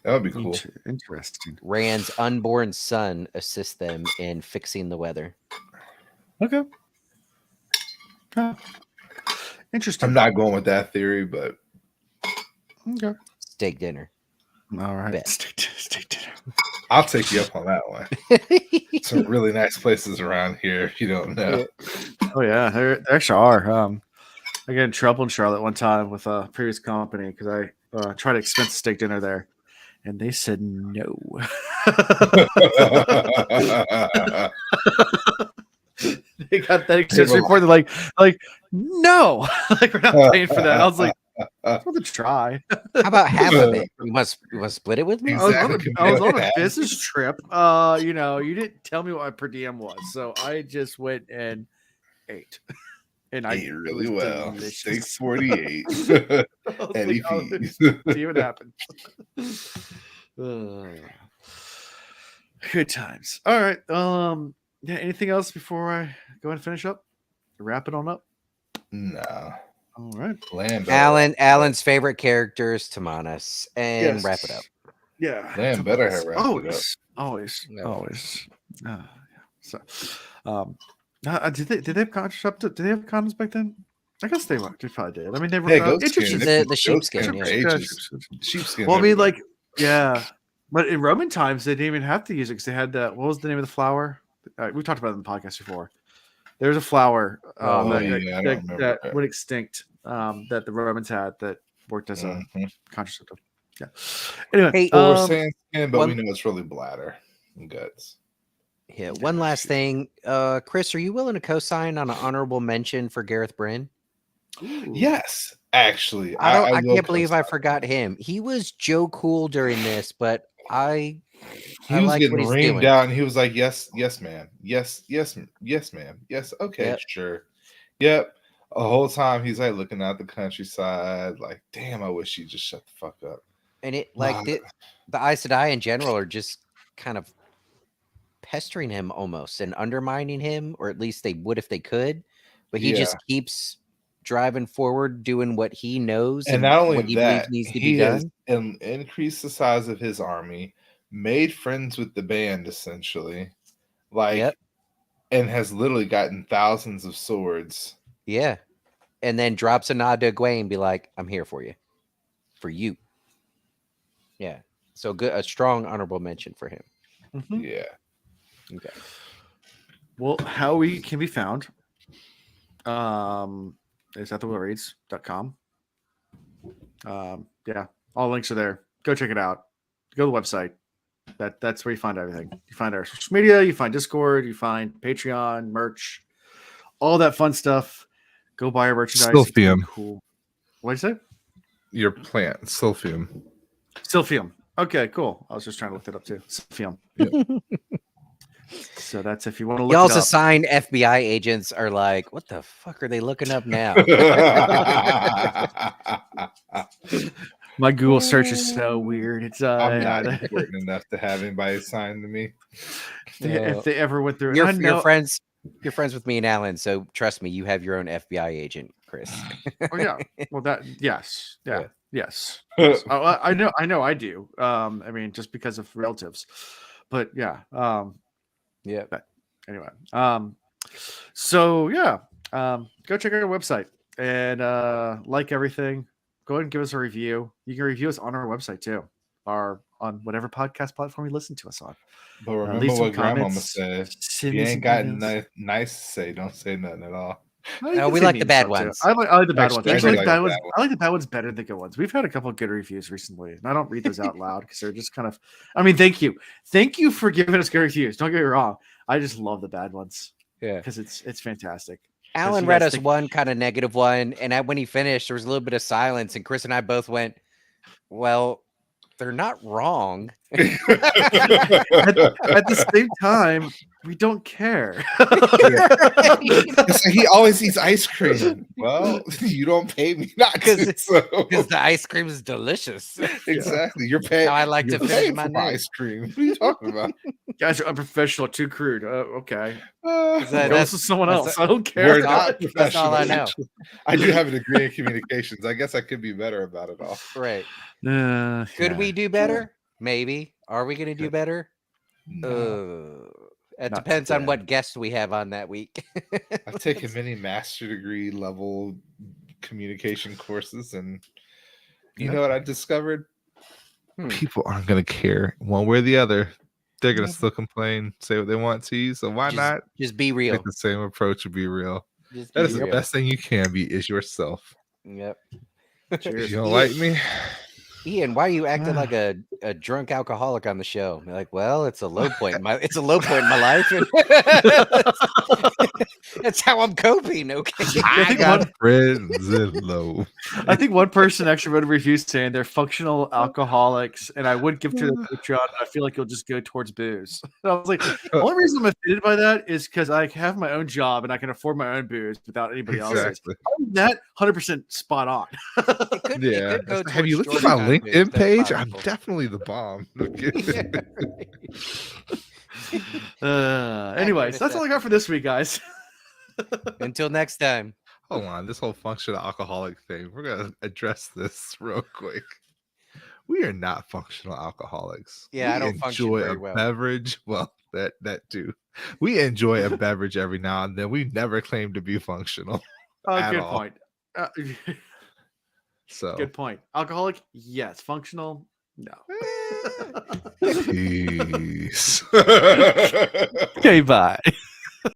would be cool. Interesting. Rand's unborn son assists them in fixing the weather. Okay. Interesting. I'm not going with that theory, but okay. Steak dinner. All right. Steak dinner. I'll take you up on that one. Some really nice places around here, if you don't know. Oh yeah, there actually are. I got in trouble in Charlotte one time with a previous company because I tried to expense a steak dinner there, and they said no. They got that expense report. They're like, no, like we're not paying for that. I was like, it's worth a try. How about half of it? You must split it with me. Exactly. I was on a business trip. You didn't tell me what my per diem was, so I just went and ate. And I ate really well. Delicious. Steak 48. Eddie fees. See what happens. Good times. All right. Yeah. Anything else before I go and finish up? Wrap it on up. No. All right. Alan's favorite character is Tamanas, and wrap it up. Yeah. Lan better have wrapped it up. Always. So, did they have condoms did they have condoms back then? I guess they probably did. I mean, they were interesting. The sheepskin, Sheepskin. Well, I mean, like, yeah, but in Roman times they didn't even have to use it because they had that. What was the name of the flower? We talked about it in the podcast before. There's a flower that went extinct that the Romans had that worked as a contraceptive. Yeah. Anyway, we're saying skin, but we know it's really bladder and guts. Yeah. One last thing, Chris, are you willing to co-sign on an honorable mention for Gareth Bryn? Ooh. Yes, actually. I can't believe I forgot him. He was Joe Cool during this, but he was getting reamed out, and he was like, "Yes, ma'am. Yes, ma'am. Yes, okay, sure. Yep." The whole time he's like looking out the countryside, like, "Damn, I wish she'd just shut the fuck up." And it the Aes Sedai in general are just kind of pestering him almost and undermining him, or at least they would if they could. But he just keeps driving forward, doing what he knows, and not only what he that, needs to be done. Increased the size of his army, made friends with the band essentially, and has literally gotten thousands of swords. Yeah, and then drops a nod to Egwene and be like, "I'm here for you, for you." Yeah, so good, a strong honorable mention for him. Mm-hmm. Yeah. Okay. Well, how we can be found is at thewillreads.com. Yeah, all links are there. Go check it out. Go to the website. That's where you find everything. You find our social media, you find Discord, you find Patreon, merch, all that fun stuff. Go buy our merchandise. Silphium. Cool. What did you say? Your plant, Silphium. Silphium. Okay, cool. I was just trying to look that up too. Silphium. Yeah. So that's if you want to look. Y'all's assigned FBI agents are like, what the fuck are they looking up now? My Google search is so weird. It's I'm not important enough to have anybody assigned to me. If they ever went through, you're friends with me and Alan, so trust me, you have your own FBI agent, Chris. Oh yeah. Well, yes. Yes. Oh, I know. I do. I mean, just because of relatives, but yeah. Yeah. But anyway. So yeah. Go check out our website and like everything. Go ahead and give us a review. You can review us on our website too, or on whatever podcast platform you listen to us on. But remember what Grandmama said: if you ain't got nice to say, don't say nothing at all. No, we like the bad ones. I like the bad ones. I like the bad ones better than the good ones. We've had a couple of good reviews recently, and I don't read those out loud because they're just kind of. I mean, thank you for giving us good reviews. Don't get me wrong. I just love the bad ones. Yeah, because it's fantastic. Alan read us one kind of negative one, and when he finished, there was a little bit of silence, and Chris and I both went, "Well, they're not wrong." at the same time, we don't care. He always eats ice cream. Well, you don't pay me not because the ice cream is delicious. Exactly. You're paying. I like to finish my ice cream. What are you talking about? Guys are unprofessional, too crude. Okay. This is someone else. I don't care. We're not that's all I know. I do have a degree in communications. I guess I could be better about it all. Right. Could we do better? Maybe. Are we going to do better? No. It depends on what guests we have on that week. I've taken many master degree level communication courses, and you know what I discovered? People aren't going to care one way or the other. They're going to still complain, say what they want to you. So why not just be real? Take the same approach and be real. That is the best thing you can be is yourself. Yep. Cheers. You don't like me? Ian, why are you acting like a drunk alcoholic on the show? You're like, well, it's a low point in my life. That's how I'm coping. Okay. I got friends in low. I think one person actually wrote a review saying they're functional alcoholics, and I would give to the Patreon. I feel like you'll just go towards booze. And I was like, the only reason I'm offended by that is because I have my own job and I can afford my own booze without anybody else's. That 100% spot on. Yeah. Have you looked at my LinkedIn page? I'm definitely the bomb. Anyways, that's all I got for this week, guys. Until next time. Hold on, this whole functional alcoholic thing. We're gonna address this real quick. We are not functional alcoholics. Yeah, I we don't function enjoy very a well. beverage. Well, that too. We enjoy a beverage every now and then. We never claim to be functional. At Good all. point. So Good point. Alcoholic, yes. Functional, no. peace. Okay, bye.